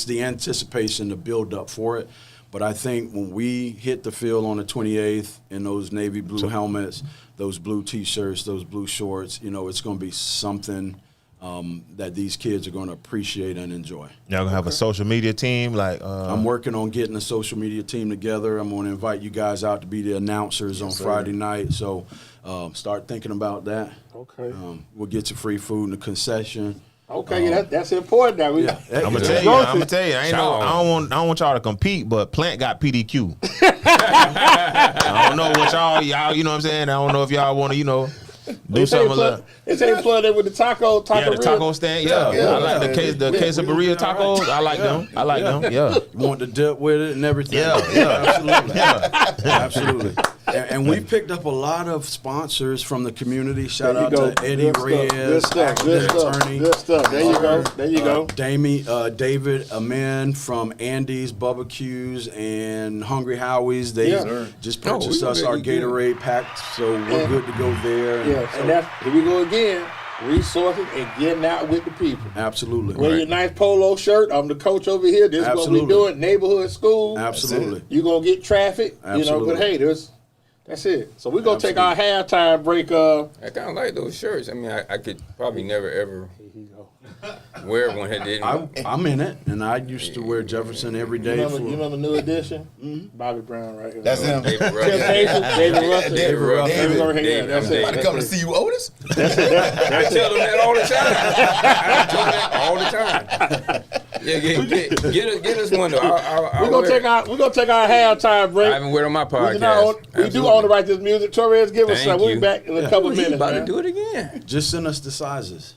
the anticipation to build up for it. But I think when we hit the field on the 28th in those navy blue helmets, those blue T-shirts, those blue shorts, it's going to be something that these kids are going to appreciate and enjoy. Y'all gonna have a social media team? Like I'm working on getting a social media team together. I'm going to invite you guys out to be the announcers on Friday night. So start thinking about that. Okay. We'll get you free food and a concession. Okay, that's important. Now we. I'm gonna tell you. I don't want y'all to compete, but Plant got PDQ. I don't know what y'all. You know what I'm saying? I don't know if y'all want to, do something. It's ain't plugged in with the taco. Yeah, the taco stand. Yeah. I like the quesadilla tacos. I like them. Yeah. You want the dip with it and everything. Yeah. Absolutely. Absolutely. And we picked up a lot of sponsors from the community. Shout out to Eddie Reyes, good stuff. attorney. Good stuff. There you go. David Amen from Andy's Barbecues and Hungry Howie's. They just purchased us our Gatorade pack, so we're good to go there. And that's, here we go again. Resources and getting out with the people. Absolutely. Wear your nice polo shirt. I'm the coach over here. This is what we doing. Neighborhood school. Absolutely. You're going to get traffic. Absolutely. But hey, that's it. So we're going to take our halftime break. I kind of like those shirts. I mean, I could probably never, ever wear one that didn't. I'm in it, and I used to wear Jefferson every day. You remember the new edition? Bobby Brown right here. That's him. David Ruff. David Ruff. David Ruff. David right here. That's it. Somebody coming to see you, Otis? I tell them that all the time. I tell them that all the time. Yeah, get us one though. We're gonna take our halftime break. I haven't wear on my podcast. We do own the right to this music. Torres, give us some. We'll be back in a couple He's minutes. about Man. to do it again. Just send us the sizes.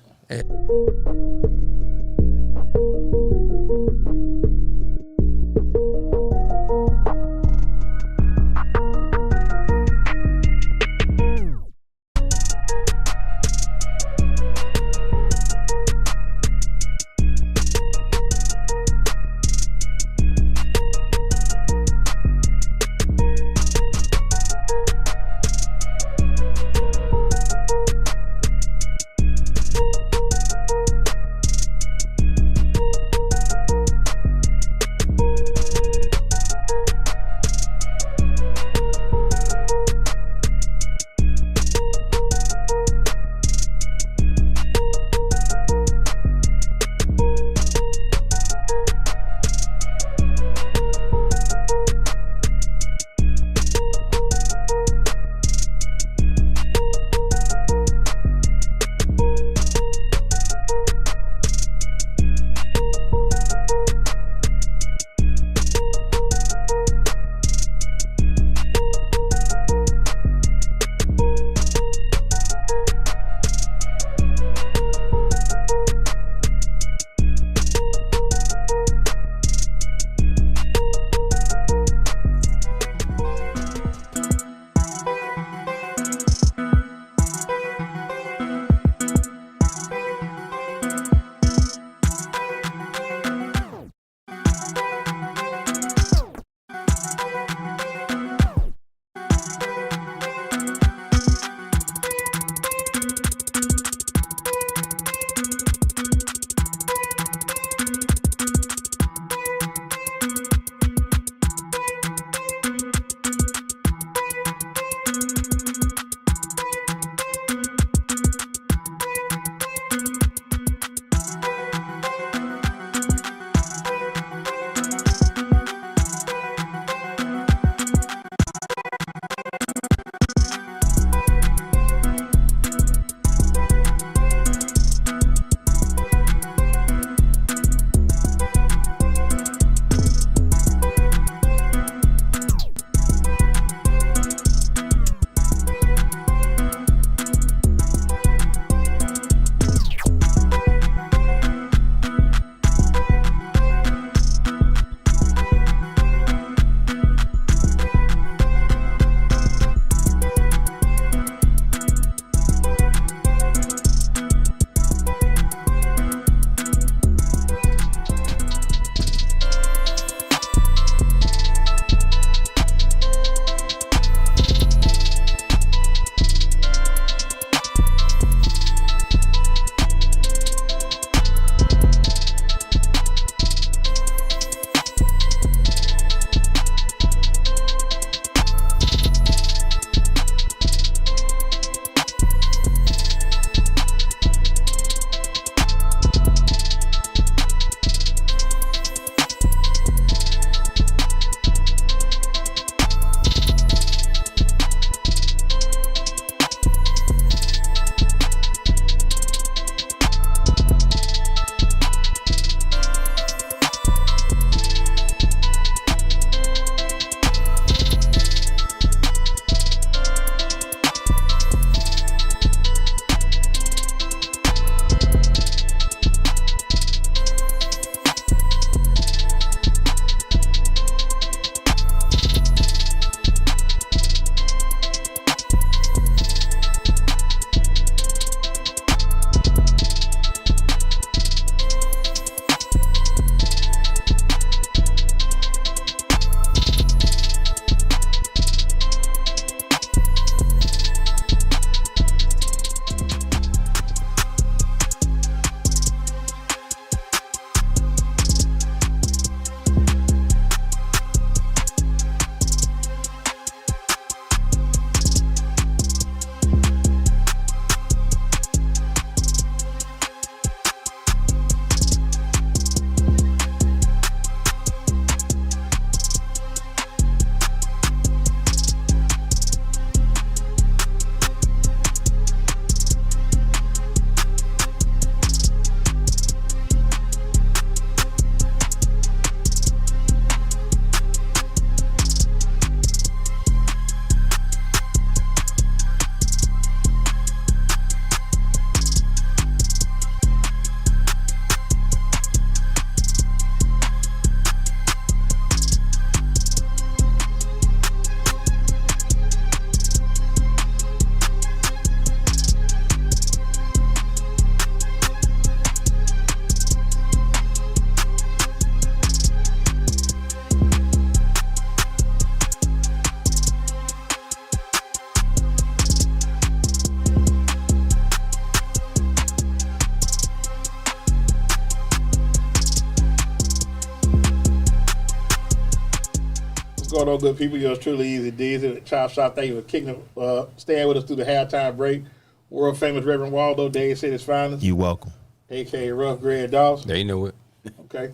going on, good people? Yours truly, EZDZ, Chop Shop. Thank you for staying with us through the halftime break. World famous Reverend Waldo, Dade City's finest. You welcome. A.K.A. Ruff, Greg Dawson. They know it. Okay.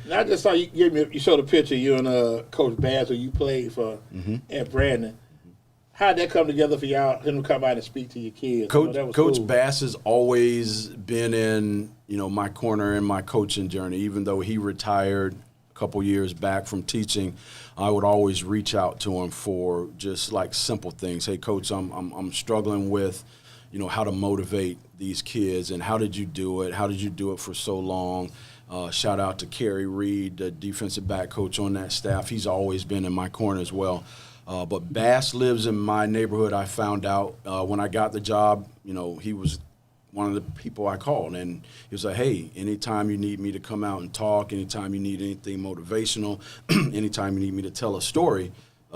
Now I just saw you showed a picture, you and Coach Bass, who you played for at Brandon. How'd that come together for y'all, him to come out and speak to your kids? Coach cool. Bass has always been in, my corner in my coaching journey. Even though he retired a couple years back from teaching, I would always reach out to him for just like simple things. Hey, Coach, I'm struggling with, how to motivate these kids, and how did you do it? How did you do it for so long? Shout out to Kerry Reed, the defensive back coach on that staff. He's always been in my corner as well. But Bass lives in my neighborhood. I found out when I got the job, he was one of the people I called. And he was like, hey, anytime you need me to come out and talk, anytime you need anything motivational, anytime you need me to tell a story,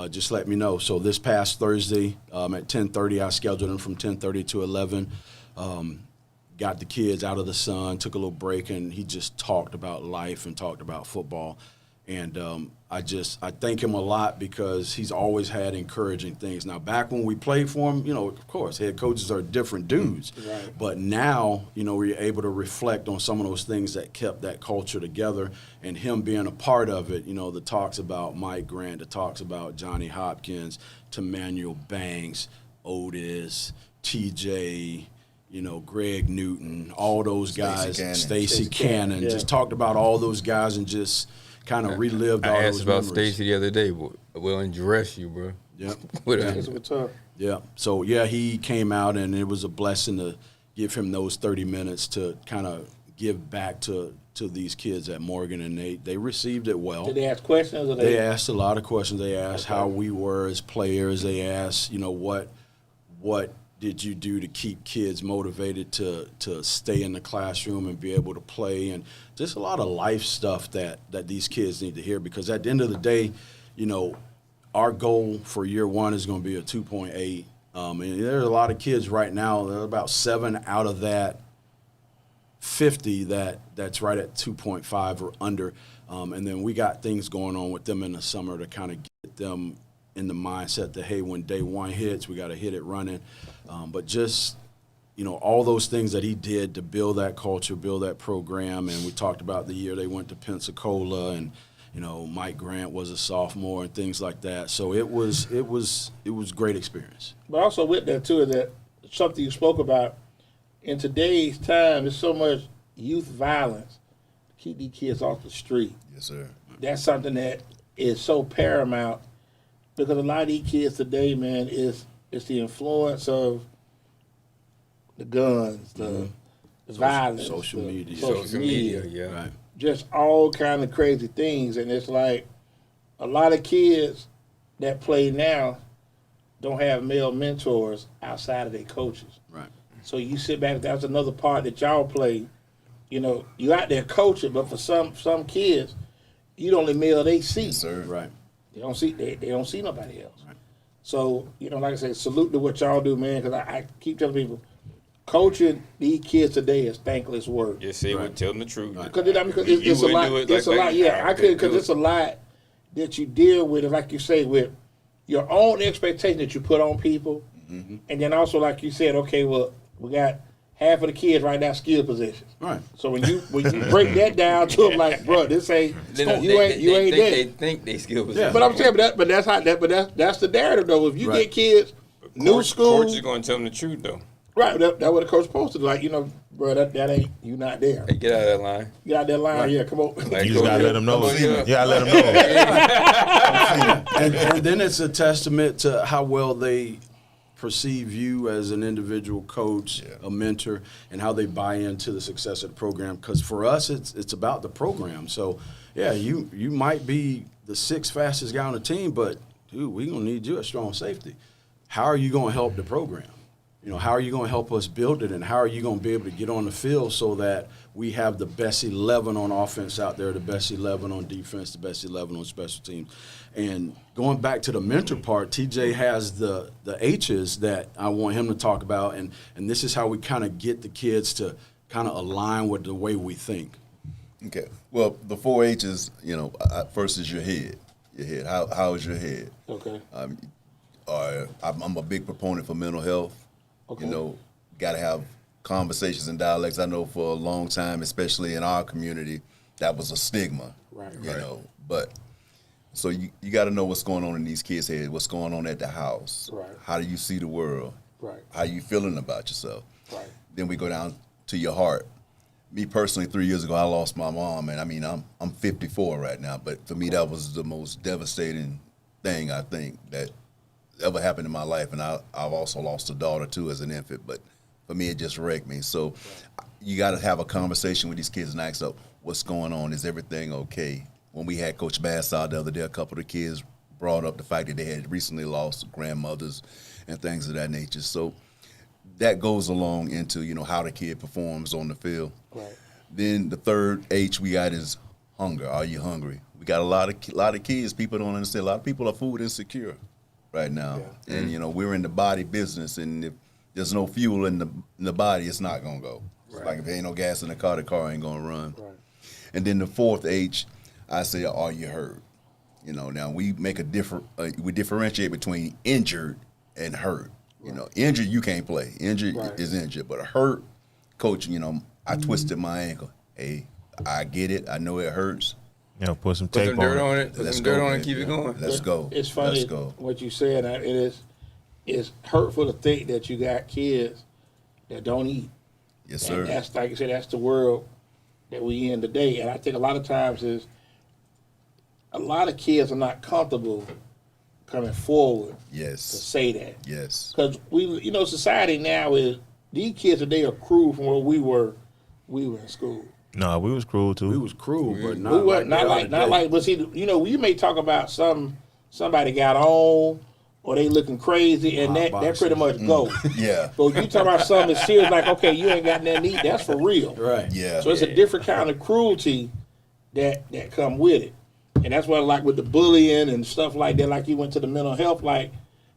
just let me know. So this past Thursday at 10:30, I scheduled him from 10:30 to 11. Got the kids out of the sun, took a little break, and he just talked about life and talked about football. And I thank him a lot because he's always had encouraging things. Now, back when we played for him, of course, head coaches are different dudes. Right. But now, we're able to reflect on some of those things that kept that culture together, and him being a part of it, the talks about Mike Grant, the talks about Johnny Hopkins, Tamanuel Banks, Otis, TJ, Greg Newton, all those guys, Stacey Cannon, just talked about all those guys and just kind of relived all those memories. I asked about Stacey the other day. Well, and dress you, bro. Yep. Yeah. So, he came out, and it was a blessing to give him those 30 minutes to kind of give back to these kids at Morgan, and they received it well. Did they ask questions? Or they asked a lot of questions. They asked how we were as players. They asked, what did you do to keep kids motivated to stay in the classroom and be able to play, and just a lot of life stuff that these kids need to hear, because at the end of the day, our goal for year one is going to be a 2.8. And there are a lot of kids right now, there are about 7 out of that 50 that's right at 2.5 or under. And then we got things going on with them in the summer to kind of get them in the mindset that, hey, when day one hits, we got to hit it running. But just, all those things that he did to build that culture, build that program. And we talked about the year they went to Pensacola, and, Mike Grant was a sophomore and things like that. So it was great experience. But also with that, too, is that something you spoke about, in today's time, there's so much youth violence to keep these kids off the street. Yes, sir. That's something that is so paramount, because a lot of these kids today, man, it's the influence of the guns, the violence, social media. Social media, yeah. Right. Just all kind of crazy things. And it's like a lot of kids that play now don't have male mentors outside of their coaches. Right. So you sit back, that's another part that y'all play. You out there coaching, but for some kids, you the only male they see. Yes, sir. Right. They don't see nobody else. Right. So, like I said, salute to what y'all do, man, because I keep telling people, coaching these kids today is thankless work. Just say we're telling the truth. Because it's a lot. It's a lot. Yeah, I could, because it's a lot that you deal with, like you say, with your own expectation that you put on people, and then also, like you said, okay, well, we got half of the kids right now skill positions. Right. So when you break that down to them, like, bro, this ain't you ain't that. They think they skill position. Yeah. But I'm saying, that's the narrative though. If you get kids new school, coach is going to tell them the truth though. Right, that what the coach supposed to do. Like, bro, that ain't, you not there. Hey, get out of that line. Get out that line, Right. yeah, come on. Like, You just gotta let them know. Yeah. Yeah, let them know. And then it's a testament to how well they perceive you as an individual coach, a mentor, and how they buy into the success of the program. Because for us, it's about the program. So, yeah, you might be the 6th fastest guy on the team, but, dude, we're going to need you at strong safety. How are you going to help the program? How are you going to help us build it, and how are you going to be able to get on the field so that we have the best 11 on offense out there, the best 11 on defense, the best 11 on special teams? And going back to the mentor part, TJ has the H's that I want him to talk about, and this is how we kind of get the kids to kind of align with the way we think. Okay. Well, the 4 H's, first is your head. Your head. How is your head? Okay. I'm a big proponent for mental health. Okay. You know, got to have conversations and dialects. I know for a long time, especially in our community, that was a stigma. Right. You know, but so you got to know what's going on in these kids' heads, what's going on at the house. Right. How do you see the world? Right. How you feeling about yourself? Right. Then we go down to your heart. Me personally, 3 years ago, I lost my mom, and I mean, I'm 54 right now, but for me, that was the most devastating thing I think that ever happened in my life, and I've also lost a daughter too as an infant, but for me, it just wrecked me. So you got to have a conversation with these kids and ask them, what's going on? Is everything okay? When we had Coach Bass out the other day, a couple of the kids brought up the fact that they had recently lost grandmothers and things of that nature. So that goes along into, you know, how the kid performs on the field. Right. Then the third H we got is hunger. Are you hungry? We got a lot of kids. People don't understand. A lot of people are food insecure right now, and you know we're in the body business. And if there's no fuel in the body, it's not gonna go. Right. Like if there ain't no gas in the car ain't gonna run. Right. And then the fourth H, I say, are you hurt? You know, now we make we differentiate between injured and hurt. You know, injured you can't play. Injured is injured, but a hurt, coach. You know, I twisted my ankle. Hey, I get it. I know it hurts. Yeah, put some Put tape some dirt on it. Put Let's some go, dirt on it. baby. Keep it going. Let's go. It's funny Let's go. what you said. It's hurtful to think that you got kids that don't eat. Yes, sir. And that's, like you said, that's the world that we in today. And I think a lot of times is a lot of kids are not comfortable coming forward to Yes. say that. Yes. Because society now is these kids today are cruel from where we were in school. No, we was cruel too. We was cruel, but We not were like not the like other not day. like. But see, you may talk about somebody got on or they looking crazy, and that pretty much go. Yeah. But you talk about something that's serious, like okay, you ain't got nothing to eat. That's for real. Right. Yeah. So it's a different kind of cruelty that come with it, and that's why like with the bullying and stuff like that. Like you went to the mental health, like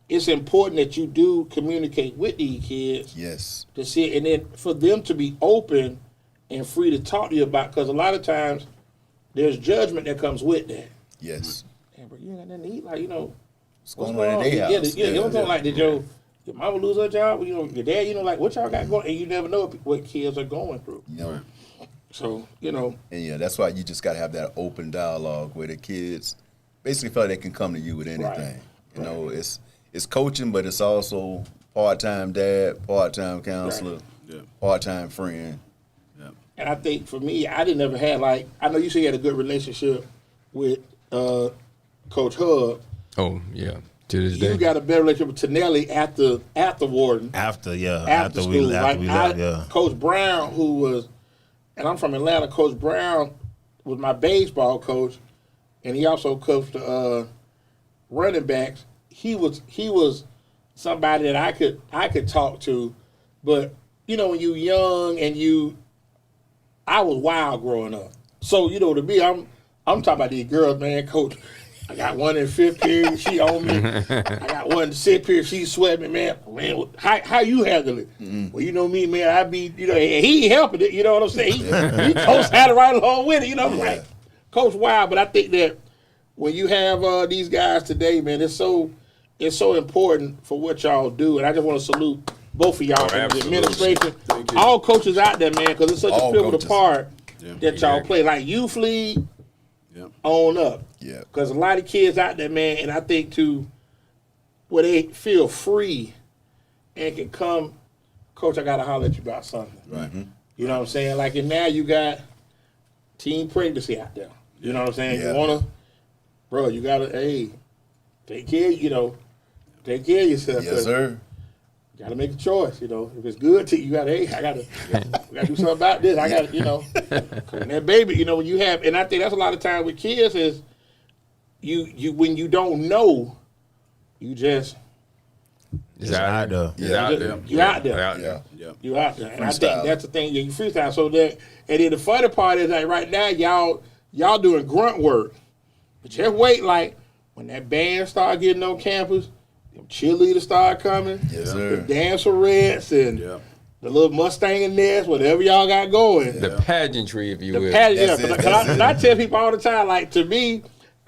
it's important that you do communicate with these kids. Yes. To see it, and then for them to be open and free to talk to you about, because a lot of times there's judgment that comes with that. Yes. Hey, bro, you ain't got nothing to eat, like What's going on in their house? You know what I'm saying? Like, did your mama lose her job? You know, your dad, like what y'all got going, and you never know what kids are going through. You know, So, and yeah, that's why you just got to have that open dialogue where the kids basically feel like they can come to you with anything. Right. You know, it's coaching, but it's also part-time dad, part-time counselor, part-time friend. and I think for me, I didn't ever have I know you said you had a good relationship with Coach Hub. Oh yeah, to this day. You got a better relationship with Tenelle after Warden. After After we school. left, yeah. Coach Brown, who was, and I'm from Atlanta, Coach Brown was my baseball coach, and he also coached running backs. He was somebody that I could talk to, but when you young and I was wild growing up. So to me, I'm talking about these girls, man. Coach, I got one in fifth period, she on me. I got one in sixth period, she sweating me, man. Man, how you handle it? Mm-hmm. Well, you know me, man. I be, he helping it. You know what I'm saying? He coach had it right along with it. Like Coach Wild. But I think that when you have these guys today, man, it's so important for what y'all do, and I just want to salute both of y'all, the administration, all coaches out there, man, because it's such a pivotal part that y'all play. Like youth league, on up. Yeah. Because a lot of kids out there, man, and I think too, where they feel free and can come, Coach, I gotta holler at you about something. Right. You know what I'm saying? Like, and now you got teen pregnancy out there. You know what I'm saying? Yeah. You wanna, bro, you gotta, take care of yourself. Yes, sir. You gotta make a choice, If it's good to you, you gotta, I gotta do something about this. I gotta, and that baby, when you have, and I think that's a lot of time with kids is you when you don't know, you just It's out there. you out there. Yeah. You out there. And I Freestyle. think that's the thing, you freestyle. So that, and then the funny part is like right now, y'all doing grunt work. But just wait, like when that band start getting on campus, them cheerleaders start coming, Yes, sir. the dancerettes and the little Mustang in there, whatever y'all got going. The pageantry, if you will. Pageant, That's it. I tell people all the time, like to me,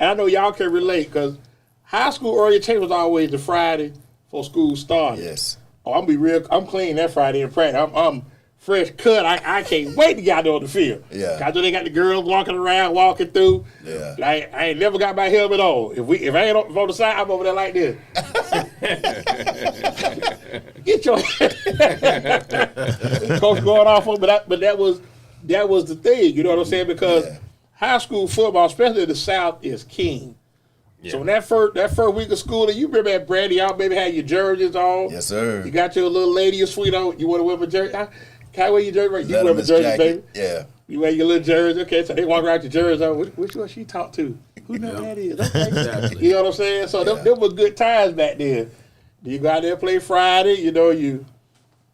And I know y'all can relate because high school orientation was always the Friday before school started. Yes. Oh, I'm be real. I'm clean that Friday in practice. I'm fresh cut. I can't wait to get out there on the field. Yeah. I know they got the girls walking around, walking through. Yeah. I ain't never got my helmet on. If I ain't on the side, I'm over there like this. Get your coach going off on, but that was the thing. You know what I'm saying? Because high school football, especially in the South, is king. Yeah. So when that first week of school, you remember at Brandy, y'all maybe had your jerseys on. Yes, sir. You got your little lady, your sweetheart. You want to wear a jersey? Can I wear your jersey? You wear a jersey, jacket. baby. Yeah. You wear your little jersey. Okay, so they walk around with your jersey on. Which one she talk to? Who know that is? Okay. Exactly. You know what I'm saying? So them were good times back then. You go out there play Friday. You know, you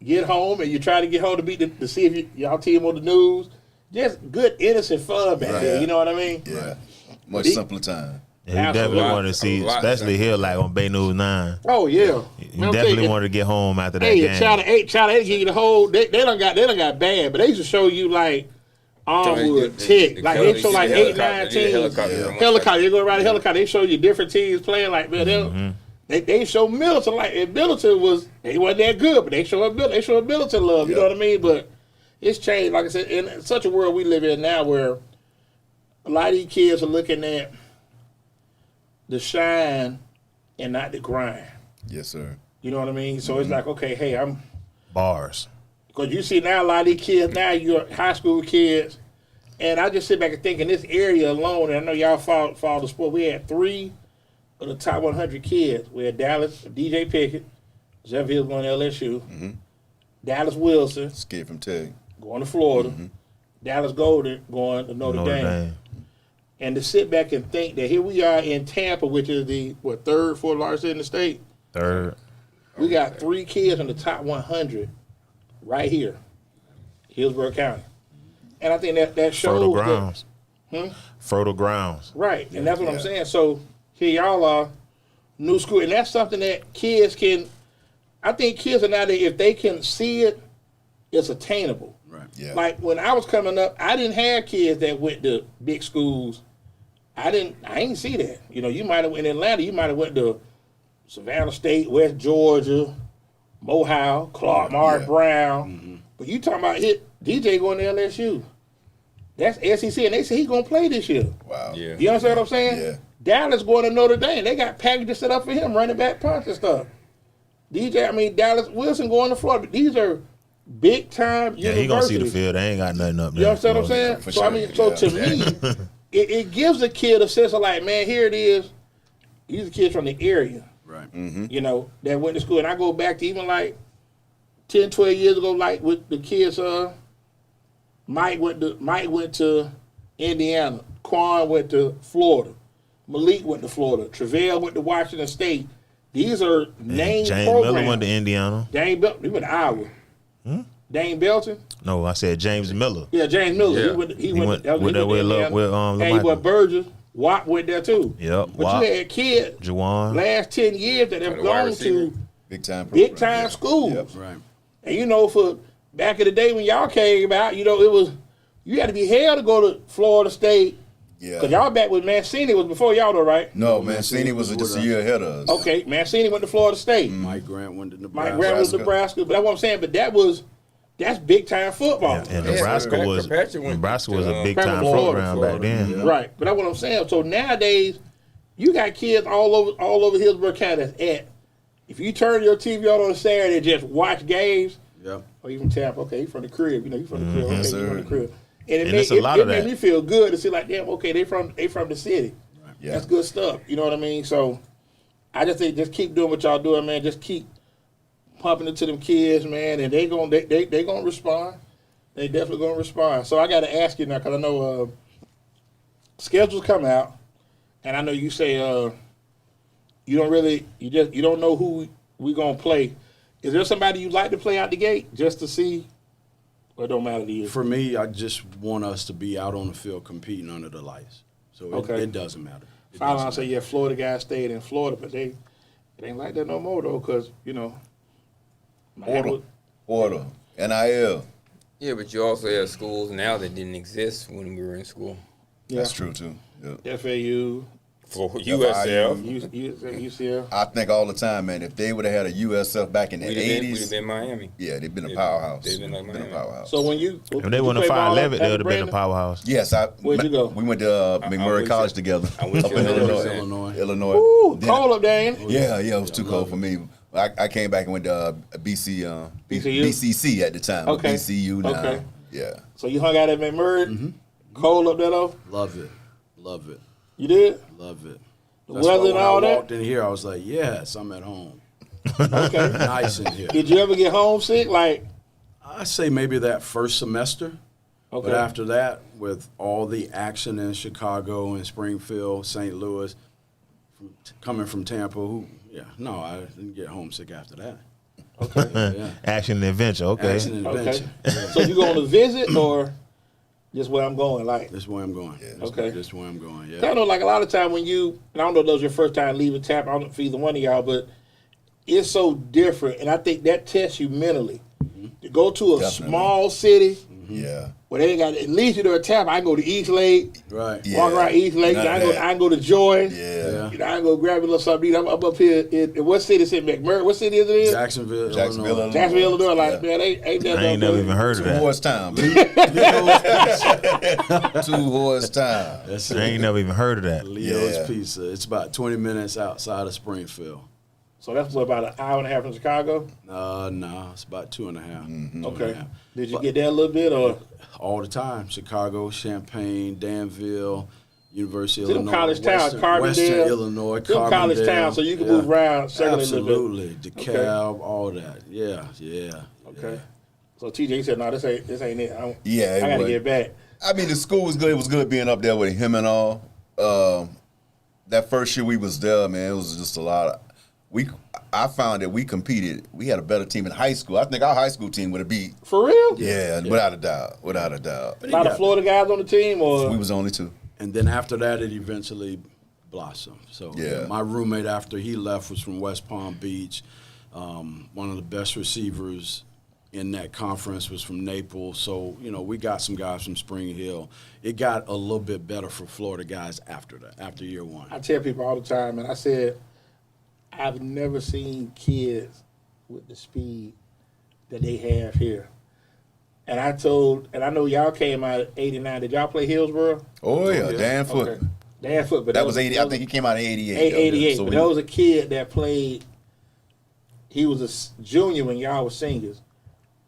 get home and you try to get home to beat to see if y'all team on the news. Just good, innocent fun back then. You know what I mean? Yeah. Much simpler time. Yeah, you definitely wanted to see, especially here, like on Bay News 9. Oh yeah. You definitely wanted to get home after that Hey, game. child of give you the whole. They done got bad, but they used to show you like Armwood, Tick, like they show like 8, 9 teams. Helicopter, they go around the helicopter. They show you different teams playing. Like man, they show Middleton like and Middleton they wasn't that good, but they show Middleton love. You know what I mean? But it's changed. Like I said, in such a world we live in now, where a lot of these kids are looking at the shine and not the grind. Yes, sir. You know what I mean? So it's like, okay, hey, I'm Bars. because you see now a lot of these kids now, you're high school kids, and I just sit back and think in this area alone, and I know y'all follow the sport. We had 3 of the top 100 kids. We had Dallas, DJ Pickett, Jeff Hills going to LSU, Dallas Wilson Skid from Tech. going to Florida, Dallas Golden going to Notre Dame. And to sit back and think that here we are in Tampa, which is the 3rd, 4th largest in the state. 3rd. We got 3 kids in the top 100 right here, Hillsborough County. And I think that shows Fertile grounds. That, Fertile grounds. right, and that's what I'm saying. So here y'all are, new school, and that's something that kids can. I think kids are now that if they can see it, it's attainable. Right. Yeah. Like when I was coming up, I didn't have kids that went to big schools. I didn't see that. You know, you might have in Atlanta, you might have went to Savannah State, West Georgia, Mohawk, Clark, Mark Brown. But you talking about DJ going to LSU. That's SEC, and they say he's going to play this year. Wow. Yeah. You understand what I'm saying? Yeah. Dallas going to Notre Dame. They got packages set up for him, running back punch and stuff. Dallas Wilson going to Florida. These are big time Yeah, universities. he gonna see the field. They ain't got nothing up there. You understand what I'm saying? For So sure. I mean, so to me, it gives a kid a sense of like, man, here it is. These are kids from the area, Right. you know, that went to school. And I go back to even like 10, 12 years ago, like with the kids. Mike went to Indiana. Quan went to Florida. Malik went to Florida. Terrelle went to Washington State. These are named James programs. Miller went to Indiana. Dane Belton, he went to Iowa. Dane Belton? No, I said James Miller. Yeah, James Miller. Yeah. He went with and he went Burgess. Watt went there too. Yep, But Watt. you had kids Juwan. last 10 years that have The wide gone receiver. to Big time. big program, time yeah. schools. Yep. Right. And you know, for back in the day when y'all came out, you know, it was you had to be hell to go to Florida State. Yeah. Because y'all back with Mancini was before y'all though, right? No, Mancini was just a year ahead of us. Okay, Mancini went to Florida State. Mike Grant went to Mike Nebraska. Grant was Nebraska, but that's what I'm saying. But that's big time football. And Yeah, Nebraska was Kirkpatrick went a big Kirkpatrick time Florida, program Florida. back then. Yeah. Right, but that's what I'm saying. So nowadays, you got kids all over Hillsborough County that's at. If you turn your TV on a Saturday and just watch games, Yep. oh, you from Tampa? Okay, you from the crib. You know, you from the crib. Okay, Yes, you sir. from the crib. And And it's a lot of made that. me feel good to see like, damn, okay, they from the city. Yeah. That's good stuff. You know what I mean? So I just think just keep doing what y'all doing, man. Just keep pumping it to them kids, man, and they gonna respond. They definitely gonna respond. So I got to ask you now because I know schedules come out, and I know you say you don't know who we gonna play. Is there somebody you'd like to play out the gate just to see? Or it don't matter to you? For me, I just want us to be out on the field competing under the lights. So Okay. it doesn't matter. It File doesn't on say, yeah, Florida guys stayed in Florida, but it ain't like that no more though, because you know. Order. NIL. Yeah, but you also have schools now that didn't exist when we were in school. Yeah. That's true too. Yeah. FAU, For USL. UCL. I think all the time, man, if they would have had a USF back in the We'd 80s, have been Miami. yeah, they'd been a powerhouse. They'd been like Been a Miami. powerhouse. So when you If they went to 5'11", they would have been a powerhouse. Yes, Where'd you go? We went to McMurray went College to- together I went up to in Illinois. Illinois. Ooh, Then- cold up there, ain't it? Yeah, it was too cold for me. I came back and went to BCU? BCC at the time. Okay. BCU now. Okay. Yeah. So you hung out at McMurray? Cold up there, though? Love it. Love it. You did? Love it. The That's weather why and when all I that? walked in here, I was like, yes, I'm at home. Okay. Nice in here. Did you ever get homesick? Like, I say maybe that first semester. okay. But after that, with all the action in Chicago and Springfield, St. Louis, coming from Tampa, I didn't get homesick after that. Okay. Yeah. Action and adventure. Okay. Action and adventure. Okay. So you going to visit or just where I'm going? Like, This is where I'm going. Okay. This is where I'm going, I yeah. know, like a lot of time when you, and I don't know if that was your first time leaving Tampa, I don't know for either one of y'all, but it's so different. And I think that tests you mentally. To go to a Definitely. small city Yeah. where they ain't got, at least you know a Tampa, I can go to East Lake, Right. Yeah. walk around East Lake, None I of can that. go to Joy. Yeah. You know, I can go grab a little something to eat. I'm up here in what city is it? McMurray? What city is it in? Jacksonville, Jacksonville, Jacksonville, Illinois. Like, Yeah. man, ain't that I ain't never even heard of that. Two-horse time. Two-horse time. That's I it. ain't never even heard of that. Leo's Yeah. Pizza. It's about 20 minutes outside of Springfield. So that's what, about an hour and a half from Chicago? No, it's about 2.5. Okay. Did you get there a little bit or? All the time. Chicago, Champaign, Danville, University of See them Illinois. college towns, Western Carbondale. Illinois, Them college Carbondale. towns, so you can move around, circle a little bit. Absolutely. DeKalb, all that. Yeah. Okay. So TJ said, "No, this ain't it. Yeah, it I gotta was. get back." I mean, the school was good. It was good being up there with him and all. That first year we was there, man, it was just a lot of. I found that we competed. We had a better team in high school. I think our high school team would have beat. For real? Yeah, without a doubt. Without a doubt. A lot of Florida guys on the team, or We was only two. And then after that, it eventually blossomed. So Yeah. my roommate after he left was from West Palm Beach. One of the best receivers in that conference was from Naples. So, we got some guys from Spring Hill. It got a little bit better for Florida guys after that, after year one. I tell people all the time, and I said, I've never seen kids with the speed that they have here. And I know y'all came out at 89. Did y'all play Hillsborough? Oh yeah, Dan Foot. Okay. Dan Foot, but That was 80. I think he came out in 88. 88. So But we- there was a kid that played. He was a junior when y'all were seniors.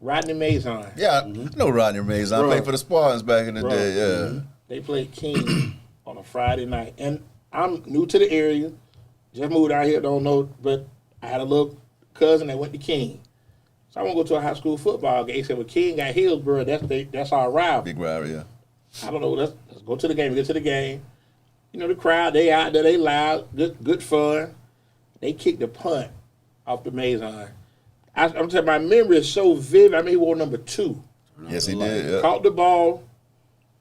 Rodney Mazon. Yeah, I know Rodney Mays. I Bruh. played for the Spartans back in the Bruh. day. Yeah. They played King on a Friday night. And I'm new to the area. Just moved out here, don't know, but I had a little cousin that went to King. So I want to go to a high school football game. He said, well, King got Hillsborough. That's our rival. Big rival, yeah. I don't know. Let's go to the game. We get to the game. The crowd, they out there, they loud, good fun. They kicked the punt off the Mazon. I'm telling you, my memory is so vivid. I mean, he wore number 2. Yes, he did. Yeah. Caught the ball.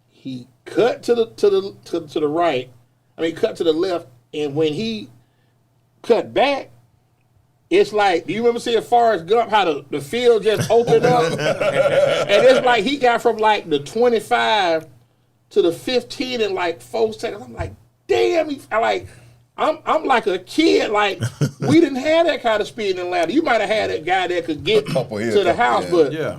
He cut to the right. I mean, cut to the left. And when he cut back, it's like, do you remember seeing Forrest Gump, how the field just opened up? And it's like he got from like the 25 to the 15 in like 4 seconds. I'm like, damn, I'm like a kid. Like, we didn't have that kind of speed in Atlanta. You might have had that guy that could get Couple here, to the couple house, there. but Yeah.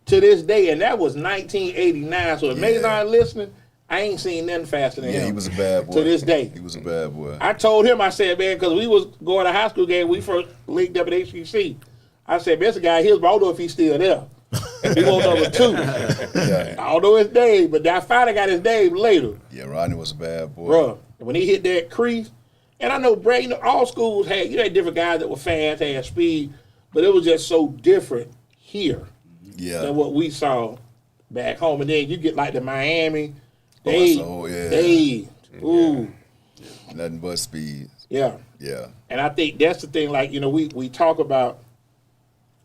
to this day, and that was 1989. So if Yeah. Mazon listening, I ain't seen nothing faster than Yeah, him. he was a bad boy. To this day. He was a bad boy. I told him, I said, man, because we was going to high school game, we first linked up at HCC. I said, man, this guy here, but I don't know if he's still there. He was number 2. Yeah. I don't know his name, but I finally got his name later. Yeah, Rodney was a bad boy. Bruh, when he hit that crease, and I know, Brad, all schools had, had different guys that were fast, had speed, but it was just so different here Yeah. than what we saw back home. And then you get like the Miami, yeah. ooh, Nothing but speed. yeah. Yeah. And I think that's the thing, like, we talk about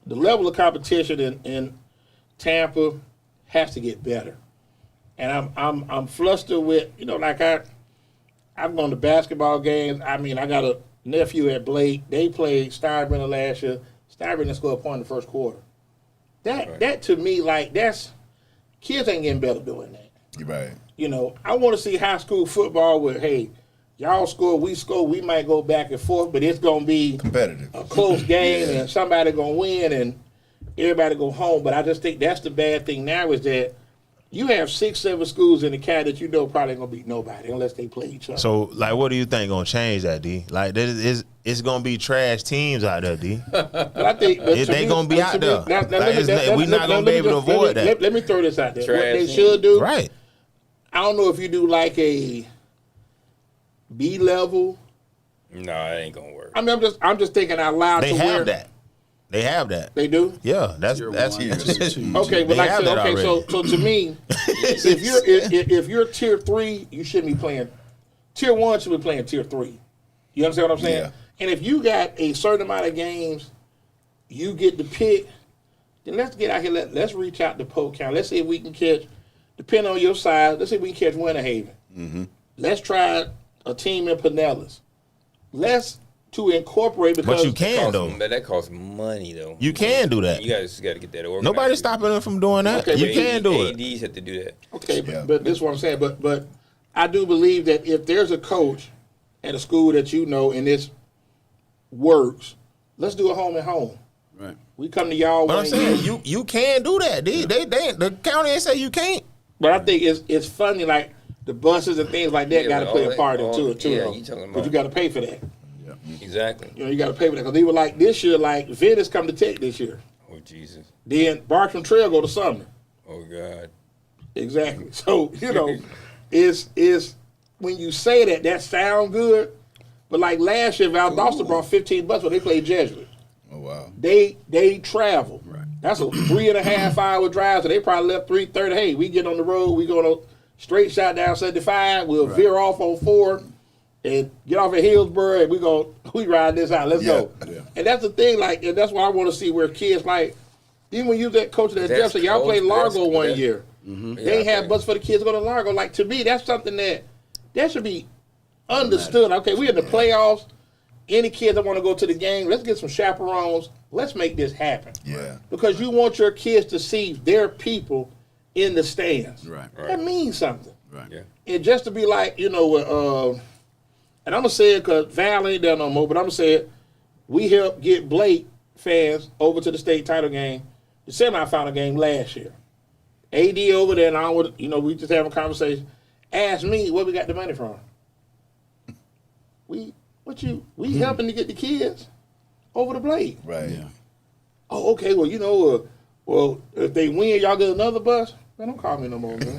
the level of competition in Tampa has to get better. And I'm flustered with, like I've gone to basketball games. I mean, I got a nephew at Blake. They played Steinbrenner last year. Steinbrenner scored a point in the first quarter. That to me, like, that's kids ain't getting better doing that. You're right. I want to see high school football where, hey, y'all score, we might go back and forth, but it's gonna be Competitive. a close game, and somebody gonna win, and everybody go home. But I just think that's the bad thing now is that you have 6, 7 schools in the county that you know probably ain't gonna beat nobody unless they play each other. So, like, what do you think gonna change that, D? Like, it's gonna be trash teams out there, D. But I think They gonna be out there. We not gonna be able to avoid that. Let me throw this out there. What Trash they team. should do, Right. I don't know if you do like a B level. No, it ain't gonna work. I mean, I'm just thinking out loud. They to have where that. They have that. They do. Yeah, that's Tier that's one, that's tier two. Okay, but They like I have said, that okay, so already. to me, if you're tier 3, you shouldn't be playing. Tier 1 should be playing tier 3. You understand what I'm saying? Yeah. And if you got a certain amount of games, you get to pick. Then let's get out here. Let's reach out to Polk County. Let's see if we can catch. Depending on your size, let's see if we can catch Winter Haven. Mm-hmm. Let's try a team in Pinellas. Let's to incorporate because But you can though. But that costs money though. You can do that. You guys got to get that organized. Nobody's stopping them from doing that. Okay, You but can do it. ADs have to do that. Okay, Yeah. but this is what I'm saying. But I do believe that if there's a coach at a school that you know and this works, let's do a home and home. Right. We come to y'all. But I'm one saying game. you can do that. They the county ain't say you can't. But I think it's funny like the buses and things like that Yeah, got to but play all a part that- into it too. yeah, though. you talking But about- you got to pay for that. Exactly. You know, you got to pay for that because they were like this year, like Venice come to Tech this year. Oh Jesus. Then Bartram Trail go to Sumner. Oh God. Exactly. So you know, is when you say that sound good, but like last year, Valdosta brought 15 bucks when they played Jesuit. Oh wow. They travel. Right. That's a 3.5 hour drive. So they probably left 3:30. Hey, we get on the road. We go to straight shot down 75. We'll veer off on 4 and get off at Hillsborough, and we ride this out. Let's go. Yeah. And that's the thing. Like, and that's what I want to see where kids like. Even when you that coach at That's Jefferson, y'all close. played Largo That's- one that- year. Yeah, They ain't have okay. bus for the kids to go to Largo. Like, to me, that's something that should be understood. Okay, we in the playoffs. Any kids that want to go to the game, let's get some chaperones. Let's make this happen. Yeah. Because you want your kids to see their people in the stands. Right. That means something. Right. Yeah. And just to be like, and I'm going to say it because Val ain't there no more, but I'm going to say it. We helped get Blake fans over to the state title game, the semifinal game last year. AD over there, and I would, we just having a conversation. Asked me where we got the money from. We helping to get the kids over the Blake. Right. Yeah. Oh, okay. Well, if they win, y'all get another bus. Man, don't call me no more, man.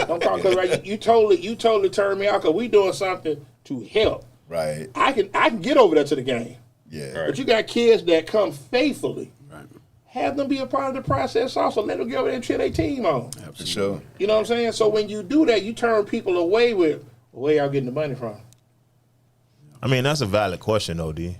Don't call me. Right? You totally turned me out because we doing something to help. Right. I can get over there to the game, Yeah. Right. but you got kids that come faithfully. Right. Have them be a part of the process also. Let them get over there and cheer their team on. For sure. You know what I'm saying? So when you do that, you turn people away with where y'all getting the money from. I mean, that's a valid question though, D.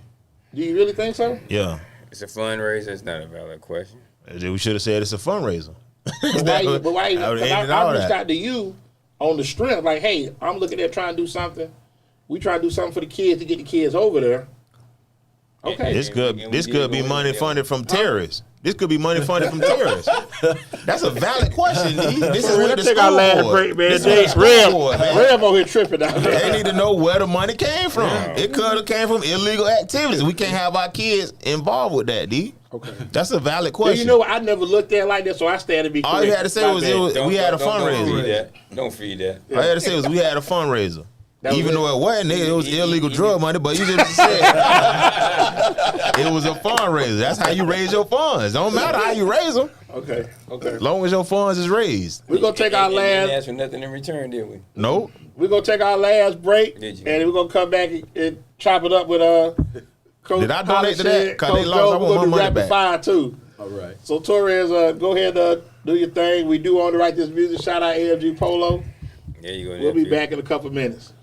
Do you really think so? Yeah. It's a fundraiser. It's not a valid question. We should have said it's a fundraiser. But why? I would've Because ended I all reached that. out to you on the strength, like, hey, I'm looking at trying to do something. We try to do something for the kids to get the kids over there. Okay. This could And we did be go money in there. funded from terrorists. This could be money funded from terrorists. That's a valid question, D. This is what the Let's take our last scoreboard. break, man. This is what the scoreboard, man. Rev over here tripping out there. They need to know where the money came from. It could have came from illegal activities. We can't have our kids involved with that, D. Okay. That's a valid Well, question. you know what? I never looked at it like that, so I stand to be correct. All you had to say My was bad. we had a Don't feed fundraiser. that. Don't feed that. All you had to say was we had a fundraiser. That was Even it? though it wasn't, it was illegal drug money, but you just said it was a fundraiser. That's how you raise your funds. Don't matter how you raise them, Okay. as long as your funds is raised. We're going to take our And didn't last... ask for nothing in return, did we? Nope. We're going to take our last break, Did you? and we're going to come back and chop it up with Coach Did I donate to that? Hollingshed, 'Cause they Coach lost. Joe. I We're want going to do my money rapid back. fire, too. All right. So, Torres, go ahead and do your thing. We do want to write this music. Shout out AFG Polo. Yeah, you go. We'll be back in a couple minutes.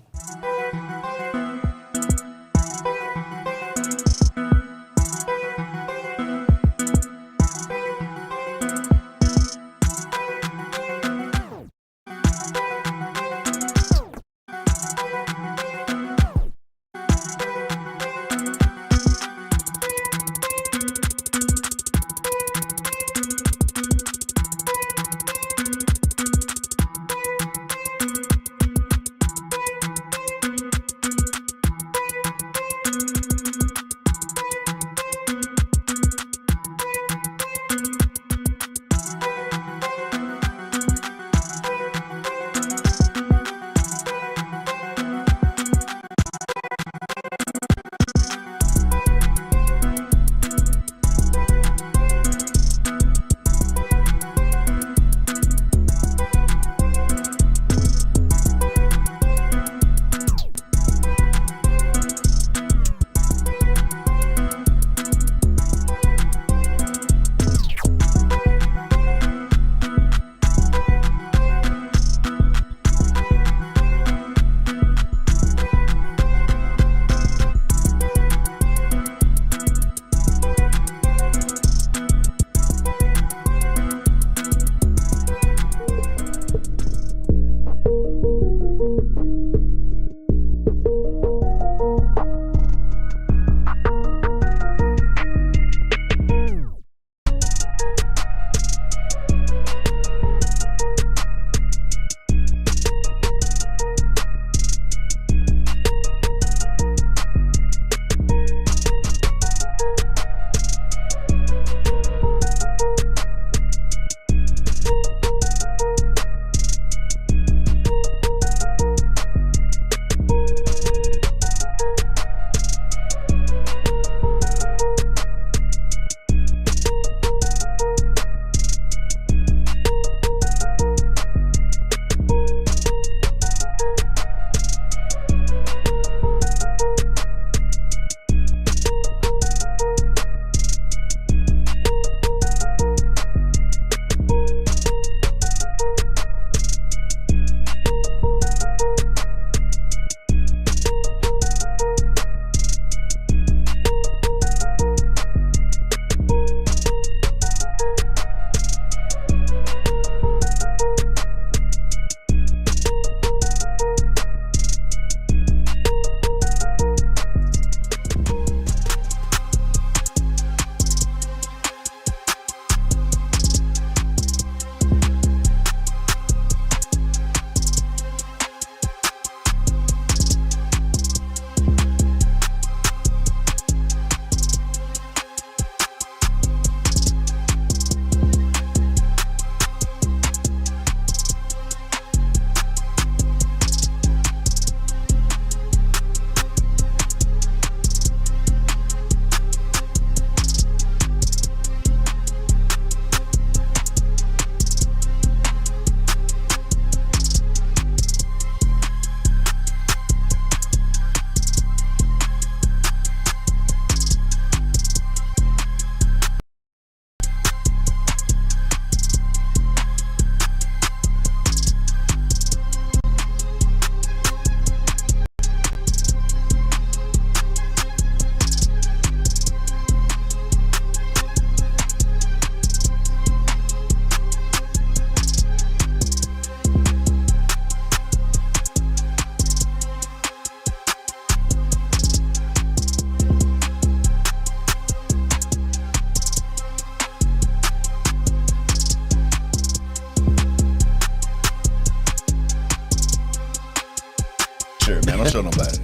show nobody.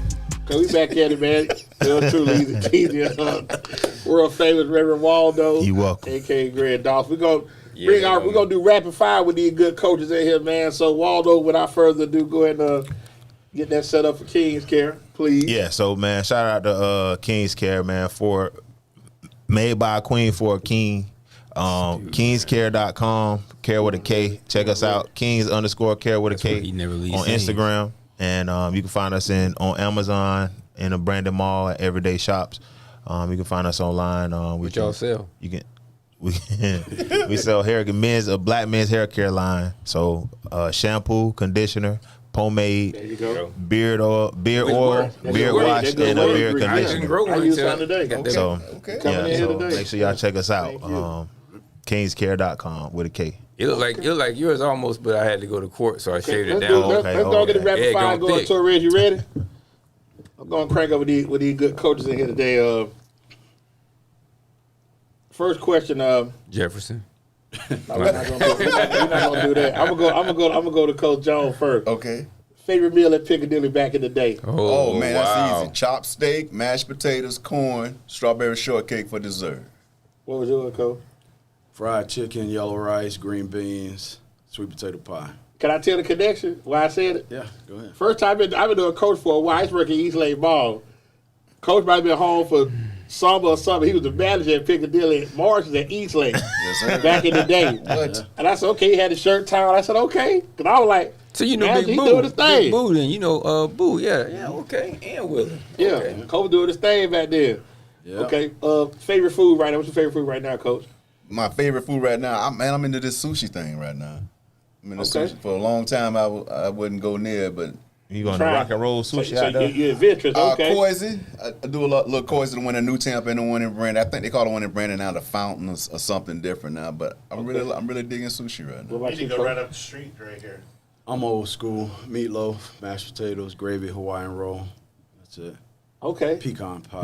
Cause we back at it, man. Truly easy. World famous Reverend Waldo. You welcome. A.K.A. Greg Dawson. We're gonna Yeah, we're gonna do rapid fire with these good coaches in here, man. So Waldo, without further ado, go ahead and get that set up for King's Care, please. Yeah, so man, shout out to King's Care, man, for made by a queen for a king. Kingscare.com, care with a K. Check us out. Kings_care with a K he never on leaves Instagram. And you can find us on Amazon, in the Brandon Mall, at Everyday Shops. You can find us online. What y'all sell? You can. We sell black men's hair care line. So shampoo, conditioner, pomade, There you go. beard oil, beard work. wash, That's good and a work. beard I I didn't conditioner. grow I one use until some today. got Okay. that. So Okay. Coming in here so today. make sure y'all check us out. Thank you. Kingscare.com with a K. It looked like yours almost, but I had to go to court, so I shaved it Let's down. go get the Okay. rapid Yeah, fire going going. thick. Torres, you ready? I'm going to crank up with these good coaches in here today. First question. Jefferson. No, we're not gonna do that. I'm gonna go to Coach Jones first. Okay. Favorite meal at Piccadilly back in the day. Oh, man, wow. that's easy. Chopped steak, mashed potatoes, corn, strawberry shortcake for dessert. What was yours, Coach? Fried chicken, yellow rice, green beans, sweet potato pie. Can I tell the connection why I said it? Yeah, go ahead. First time I've been doing coach for a while. I used to work at East Lake Mall. Coach might have been home for summer or something. He was the manager at Piccadilly Marshalls at East Lake Yes, sir. back in the day. What? And I said, okay, he had his shirt tied. I said, okay. Because I was like, So you know man, Big he Boo. doing his thing. Big Boo then, you know, Boo, yeah, okay. And Willie. Yeah, Okay. Coach doing his thing back there. Yeah. Okay, favorite food right now. What's your favorite food right now, Coach? My favorite food right now, I'm into this sushi thing right now. I'm into Okay. sushi. For a long time, I wouldn't go near it, but You going to Try. rock and roll sushi So out there? you're adventurous, okay. Koizi, I do a little Koizi, the one in New Tampa and the one in Brandon. I think they call the one in Brandon now the Fountain or something different now. But I'm really digging sushi right What now. about You you, need to go Coach? right up the street right here. I'm old school. Meatloaf, mashed potatoes, gravy, Hawaiian roll. That's it. Okay. Pecan pie.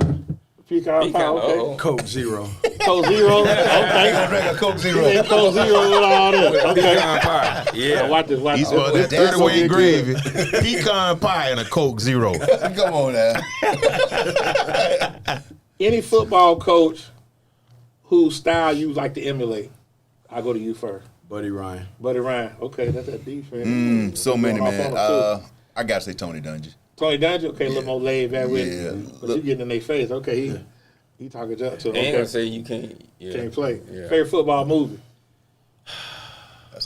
Pecan pie, okay. uh-oh. Coke Zero. Coke Zero, okay. Drink a Coke You Zero. ain't Coke Zero with all that. Okay. Pecan pie. Now Yeah. watch this. Watch He's this. well, that That's 30-way so gravy, pecan pie, and a Coke Zero. Come on now. Any football coach whose style you like to emulate? I'll go to you first. Buddy Ryan. Buddy Ryan. Okay, that's that defense. So many, Going off man. on him, too. I got to say Tony Dungy. Tony Dungy, okay, a little more laid back with Yeah. it. But you getting in their face. Okay, he talking junk to him. They ain't gonna Okay. say you can't. Yeah. Can't play. Yeah. Favorite football movie?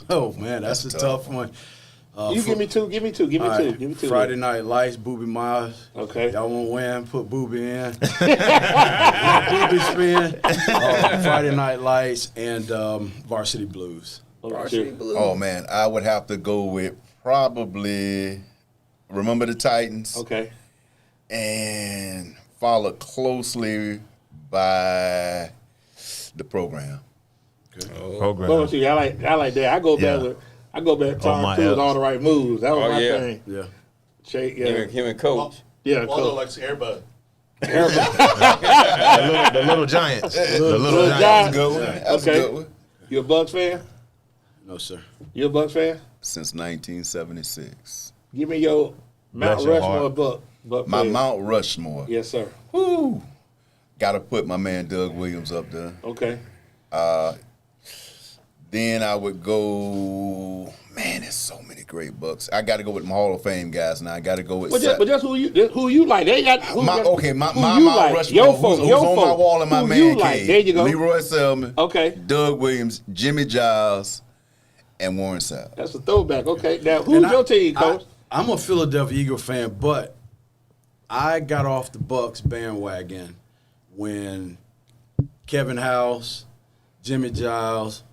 Oh, man, that's a tough one. You give me two. Give me two. Give me All two. right, Give me two. Friday Night Lights, Booby Miles. Okay. Y'all won't win, put Booby in. Booby spin. Friday Night Lights and Varsity Blues. What about Varsity you? Blues. Oh, man. I would have to go with probably Remember the Titans. Okay. And followed closely by the program. Program. What about you? I like that. I go back Yeah. with. I go back to On my Tom Cruise, L's. all the right moves. That was Oh, my yeah. thing. Yeah. Shake, Him and Coach. yeah. Waldo Coach. likes Airbud. The little Giants. The little Little Giants. Giants. Good one. That's Okay. a good one. You a Bucks fan? No, sir. You a Bucks fan? Since 1976. Give me your Mount Bless your Rushmore heart. Buck My players. Mount Rushmore. Yes, sir. Woo. Got to put my man Doug Williams up there. Okay. Then I would go. Man, there's so many great Bucks. I got to go with my Hall of Fame guys now. I got to go with. But just who you like? They got who, my who Mount you like? Rushmore. Your folk, who's your on my folk. wall in my Who man you cave? like? There you go. Leroy Selman. Okay, Doug Williams, Jimmy Giles, and Warren Sapp. that's a throwback. Okay, now who's And your team, Coach? I'm a Philadelphia Eagle fan, but I got off the Bucks bandwagon when Kevin House, Jimmy Giles,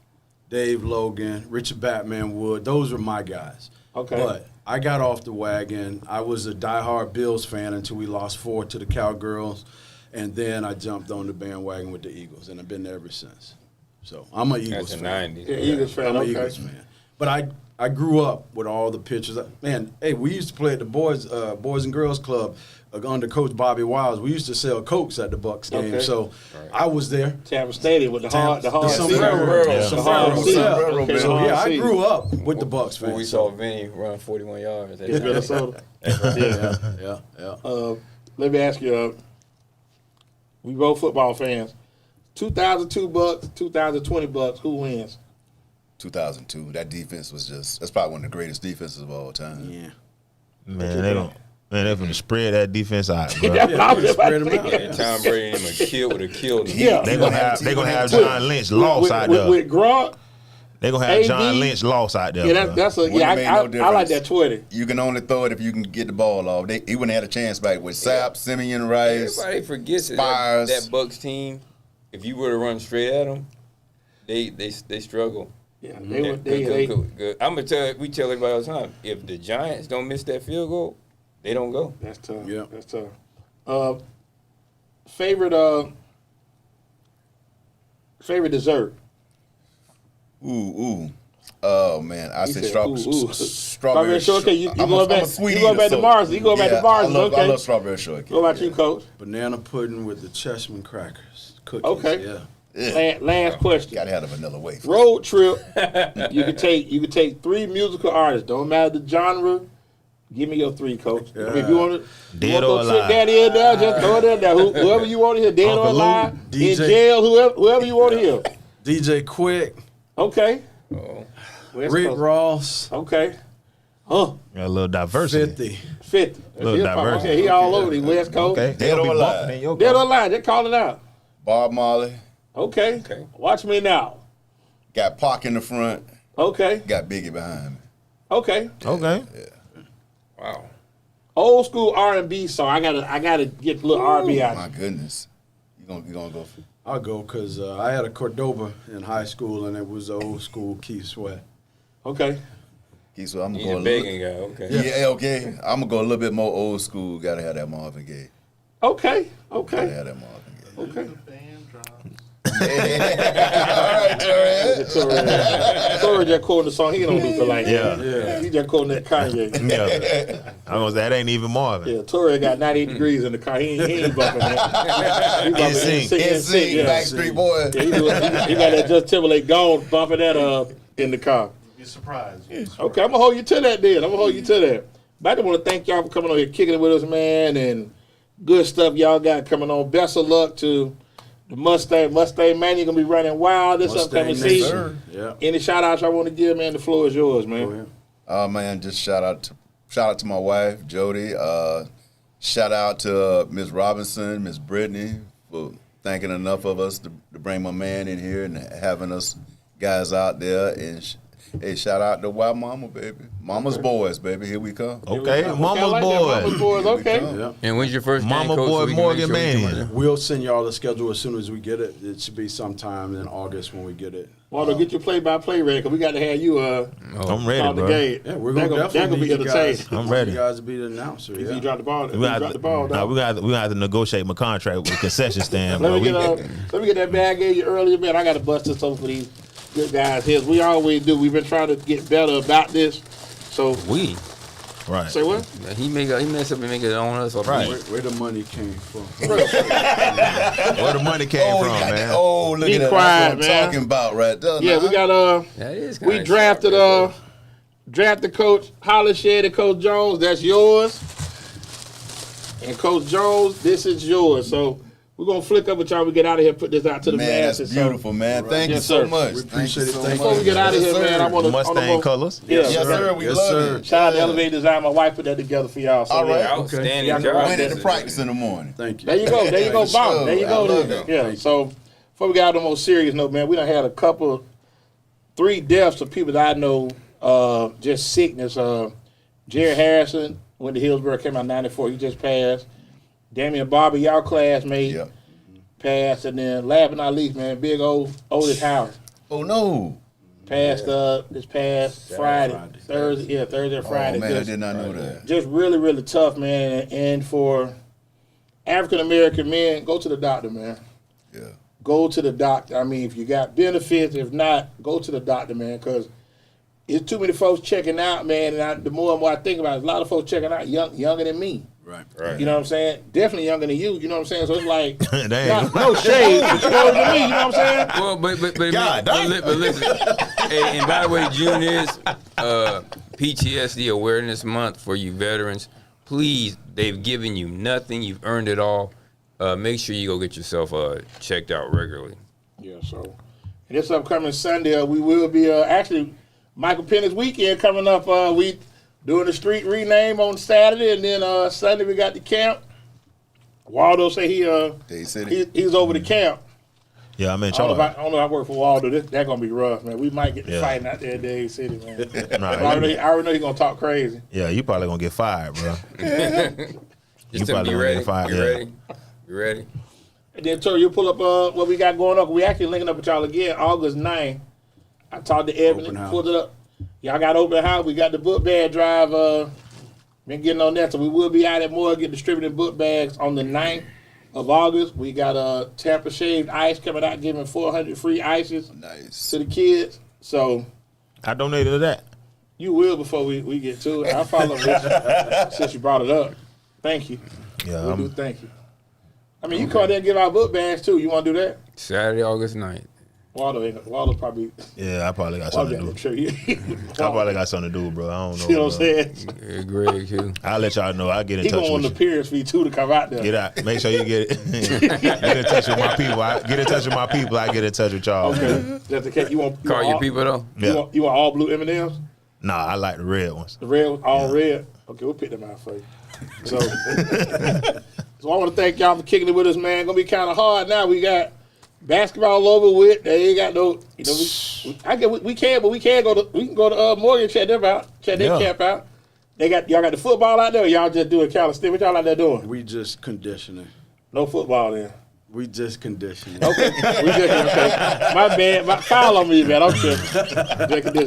Dave Logan, Richard Batman Wood, those were my guys. Okay. But I got off the wagon. I was a diehard Bills fan until we lost 4 to the Cowgirls, and then I jumped on the bandwagon with the Eagles, and I've been there ever since. So I'm an Eagles That's the fan. 90s. Yeah, Eagles fan. I'm an Okay. Eagles fan. But I grew up with all the pictures. Man, hey, we used to play at the Boys and Girls Club under Coach Bobby Wiles. We used to sell Cokes at the Bucks game, Okay. so I was there. Tampa Stadium with the hard sombrero. seat. Yeah. Sombrero. seat. Yeah. Okay, So hard yeah, I seat. grew up with the Bucks fans. When we saw Vinny run 41 yards. In Minnesota. Yeah. Let me ask you, we both football fans. 2002 Bucks, 2020 Bucks, who wins? 2002. That defense was that's probably one of the greatest defenses of all time. Yeah. Man, they're gonna spread that defense out, bro. I was about spread to 'em say out. that. Tom Brady and him would have killed him. Yeah. They gonna have John Lynch lost out there. With Gronk, They gonna have AB. John Lynch lost out there. yeah, bro. that's a Wouldn't have made no I like difference. that 20. You can only throw it if you can get the ball off. He wouldn't have had a chance back with Sapp, Simeon Rice. Everybody forgets Spires. that Bucks team. If you were to run straight at them, they struggle. Yeah, Good. I'm gonna we tell everybody all the time. If the Giants don't miss that field goal, they don't go. that's tough. Yeah. That's tough. Favorite dessert? Ooh. Oh man, I He say said, strawberry. ooh, ooh. Strawberry shortcake. You I'm going back? a sweet You going eater, back to so- Mars? You going back to Mars? I love Okay. strawberry shortcake. What about you, Coach? Banana pudding with the Chessman crackers. Cookies. Okay. Yeah. Yeah. Last question. Gotta have the vanilla wafer. Road trip. You can take 3 musical artists. Don't matter the genre. Give me your 3, Coach. I mean, if you want to Dead or sit alive. daddy in there, just throw it in there. Whoever you want to hear, dead or Uncle Luke, alive, in DJ. jail, whoever you want to hear. DJ Quick, Okay. Oh, West Rick Coast. Ross, Okay. Huh. Got a little diversity. 50. 50. Little Hip hop. diversity. Okay, he all over the West Coast. Okay, they Dead gonna or be alive. bumping in your Dead or car. alive, just call it out. Bob Marley. Okay. Okay. Watch me now. Got Pac in the front. Okay. Got Biggie behind me. Okay. Okay. wow. Old school R&B song. I gotta get a little R&B out. My goodness. You gonna go? I'll go because I had a Cordoba in high school, and it was old school Keith Sweat. Okay. So I'm He's gonna a go begging guy. Okay. Yeah, okay. I'm gonna go a little bit more old school. Gotta have that Marvin Gaye. Okay. Gotta Okay. have that Marvin Gaye. Okay. The band drops. All right, Terrelle. Torre just quoting the song. He don't do for like that. Yeah. He just quoting that Kanye. Yeah. I was that ain't even Marvin. Yeah, Torre got 98 degrees in the car. He ain't bumping that. He bumping NSYNC. NSYNC, yeah. Backstreet Boys. Yeah, he got that Justin Timberlake gone bumping that in the car. Be surprised. Okay, I'm gonna hold you to that then. I'm gonna hold you to that. But I just want to thank y'all for coming on here, kicking it with us, man, and good stuff y'all got coming on. Best of luck to the Mustang man. You're gonna be running wild this upcoming Mustang season. Nation. Yeah. Any shout outs y'all want to give, man? The floor is yours, man. Go ahead. Man, just shout out to my wife, Jody. Shout out to Miss Robinson, Miss Brittany for thinking enough of us to bring my man in here and having us guys out there. And hey, shout out to Wild Mama, baby. Mama's boys, baby. Here we come. Okay, Okay, I Mama's like that. Mama's boy. boys, okay. Yeah. And when's your first game, Mama Coach, boy so we can Morgan make sure we Man. can- We'll send y'all the schedule as soon as we get it. It should be sometime in August when we get it. Waldo, get your play-by-play ready, because we got to have you I'm ready, on the bro. game. Yeah, we're That gonna that definitely be need you guys. entertaining. I'm ready. You guys to be the announcer. If Yeah. you drop the ball, if We you got drop the ball, nah, dog. we got to negotiate my contract with the concession stand. Let bro. me get that bag I gave you earlier, man. I got to bust this over for these good guys here. We always do. We've been trying to get better about this. So, Right. say what? He mess up and make it on us. Or Right. Where the money came from? Where the money came Oh, from, we got man? that. Oh, look Be at that. quiet, That's what man. I'm talking about right there. Yeah, we got That is we kinda drafted sharp, drafted Coach Hollingshed and Coach Jones. That's yours. And Coach Jones, this is yours. So we're gonna flick up with y'all. We get out of here. Put this out to the Man, that's masses. So beautiful, man. Thank you Yes, so sir. much. We Thank appreciate you it. so Thank before we much. get out of Yes, here, man, sir. I want to Mustang colors. Yeah, Yes, sir. We Yes, love sir. it. Shout out to Yeah. Elevate Design. My wife put that together for y'all. So All right. yeah. Outstanding Yeah, job. right. Went into practice in the morning. Thank you. There you go. There you go, For Bob. sure. There you I go. love Then. it. Yeah. So before we get out on the most serious note, man, we done had a couple, 3 deaths of people that I know, just sickness. Jerry Harrison went to Hillsborough, came out 94. He just passed. Damian Barber, y'all classmate, Yep. passed. And then last but not least, man, big old Otis Howard Oh, no. passed this past Friday. Thursday or Oh, Friday. man, I Just- did not know that. just really, really tough, man. And for African American men, go to the doctor, man. Yeah. Go to the doctor. I mean, if you got benefits, if not, go to the doctor, man. Because it's too many folks checking out, man. And the more and more I think about it, a lot of folks checking out younger than me. Right. You know what I'm saying? Definitely younger than you. You know what I'm saying? So it's like, Dang. no shade, but you're older than me. You know what I'm saying? Well, but God, but listen. And by the way, June is PTSD Awareness Month for you veterans. Please, they've given you nothing. You've earned it all. Make sure you go get yourself checked out regularly. Yeah, so. And this upcoming Sunday, we will be, actually, Michael Penix's weekend coming up. We doing the street rename on Saturday, and then Sunday we got the camp. Waldo say Dade City. he's over the camp. Yeah, I'm in I don't charge. know if I work for Waldo. That's gonna be rough, man. We might get to fighting out there at Dade City, man. I already know he's gonna talk crazy. Yeah, you probably gonna get fired, bro. Just to probably be gonna ready. get fired, Be yeah. ready. Be ready. And then Terrelle, you pull up what we got going on. We actually linking up with y'all again August 9th. I talked to Evan Open and house. pulled it up. Y'all got open house. We got the book bag drive. Been getting on that, so we will be out at Morgan distributing book bags on the 9th of August. We got Tampa shaved ice coming out, giving 400 free ices Nice. to the kids. So I donated to that. you will before we get to it. I'll follow this since you brought it up. Thank you. Yeah, We I'm- do thank you. I mean, you come out there and give out book bags too. You want to do that? Saturday, August 9th. Waldo probably. yeah, I probably got Waldo something got to the do. trip. I probably got something to do, bro. I don't know. You know what I'm bro. saying? Yeah, Greg, too. I'll let y'all know. I'll get in He touch gonna want with the you. appearance fee too to come out there. Get out. Make sure you get get in touch with my people. I get in touch with my people. I get in touch with y'all. Okay. Just in case you want Call your all, people, though. Yeah. You want all blue M&Ms? Nah, I like the red ones. The red ones, all red. Okay, we'll pick them out for you. So, so I want to thank y'all for kicking it with us, man. Gonna be kind of hard now. We got basketball over with. They ain't got no. You know, we can go to Morgan, check them out, check their Yeah. camp out. Y'all got the football out there. Or y'all just doing calisthenics. What y'all out there doing? We just conditioning. No football then. We just conditioning. Okay, okay. My bad. Foul on me, man. Okay.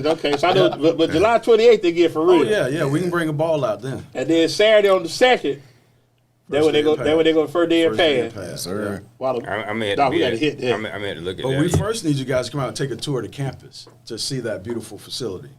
Okay, so I know, but July 28th they get for real. Oh yeah. We can bring a ball out then. And then Saturday on the 2nd, that's when they go. That's when they go first day of First day pass. of pass. Yes, sir. Wow, I may have Dog, to we be gotta there. hit that. I may have to look at But that. we yeah. first need you guys to come out and take a tour of the campus to see that beautiful facility.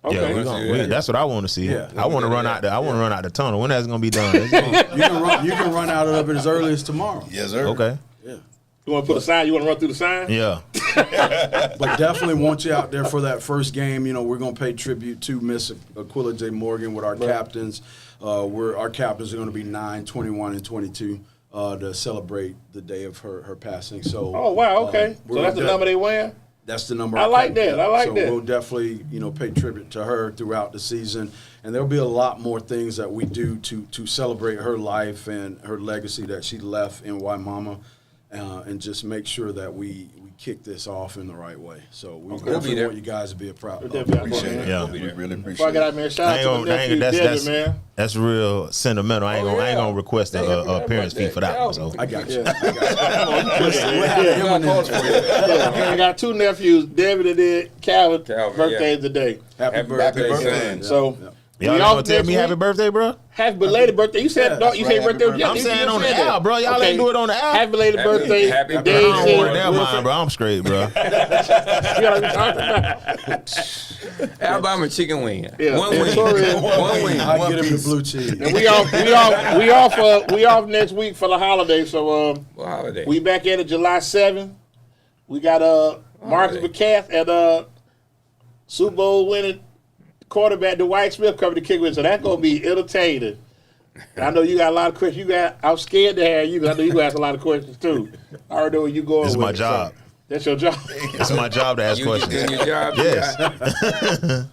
Okay. Yeah, that's what I want to see. Yeah. I want to run out there. I want to run out the tunnel. When that's gonna be done? You can run out of it as early as tomorrow. Yes, sir. Okay. Yeah. You want to put a sign? You want to run through the sign? Yeah. But definitely want you out there for that first game. You know, we're going to pay tribute to Miss Aquilla J. Morgan with our captains. Our captains are going to be 9, 21, and 22 to celebrate the day of her passing. So. Oh wow. Okay. we're So that's the gonna number they wear. That's the number. I like that. I like so that. we'll definitely, pay tribute to her throughout the season, and there'll be a lot more things that we do to celebrate her life and her legacy that she left in Waimama, and just make sure that we kick this off in the right way. So we We'll be definitely there. want you guys to be a proud. We'll definitely be out Appreciate it. Yeah. We really Before I appreciate get it. out, man, shout out to my nephew that's Devin, man. that's real sentimental. I ain't gonna request Hey, I a forgot appearance about fee that. for that one. So I got you. Yeah. Yeah. Yeah. I got two nephews, David and then Calvin. Calvin, Birthdays today. Happy birthday, birthday. son. So y'all we not off gonna tell next me week. happy birthday, bro? Happy belated birthday. You said Yeah, you that's say right. birthday. Happy Yeah, I'm you saying just on the said that. app, bro. Y'all ain't do it on the app. Happy belated birthday. happy I birthday. Dade don't City. want it that Ruff. mine, bro. I'm straight, bro. You know what I'm talking about? Alabama chicken wing. Yeah. One Yeah, wing. sorry. One wing. I get him the blue cheese. And we off next week for the holiday. So What holiday? we back at it July 7th. We got Marcus Holiday. McCaff and Super Bowl winning quarterback Dwight Smith coming to kick with. So that's gonna be entertaining. And I know you got a lot of questions. I'm scared to have you because I know you gonna ask a lot of questions too. I already know where you going. This is with my it, so job. that's your job. It's my job to ask You questions. doing your job? Yes.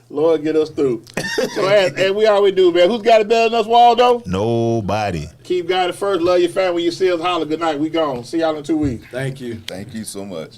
Lord, get us through. So as we always do, man. Who's got it better than us, Waldo? Nobody. Keep God first. Love your family. Your sales holler. Good night. We gone. See y'all in 2 weeks. Thank you. Thank you so much.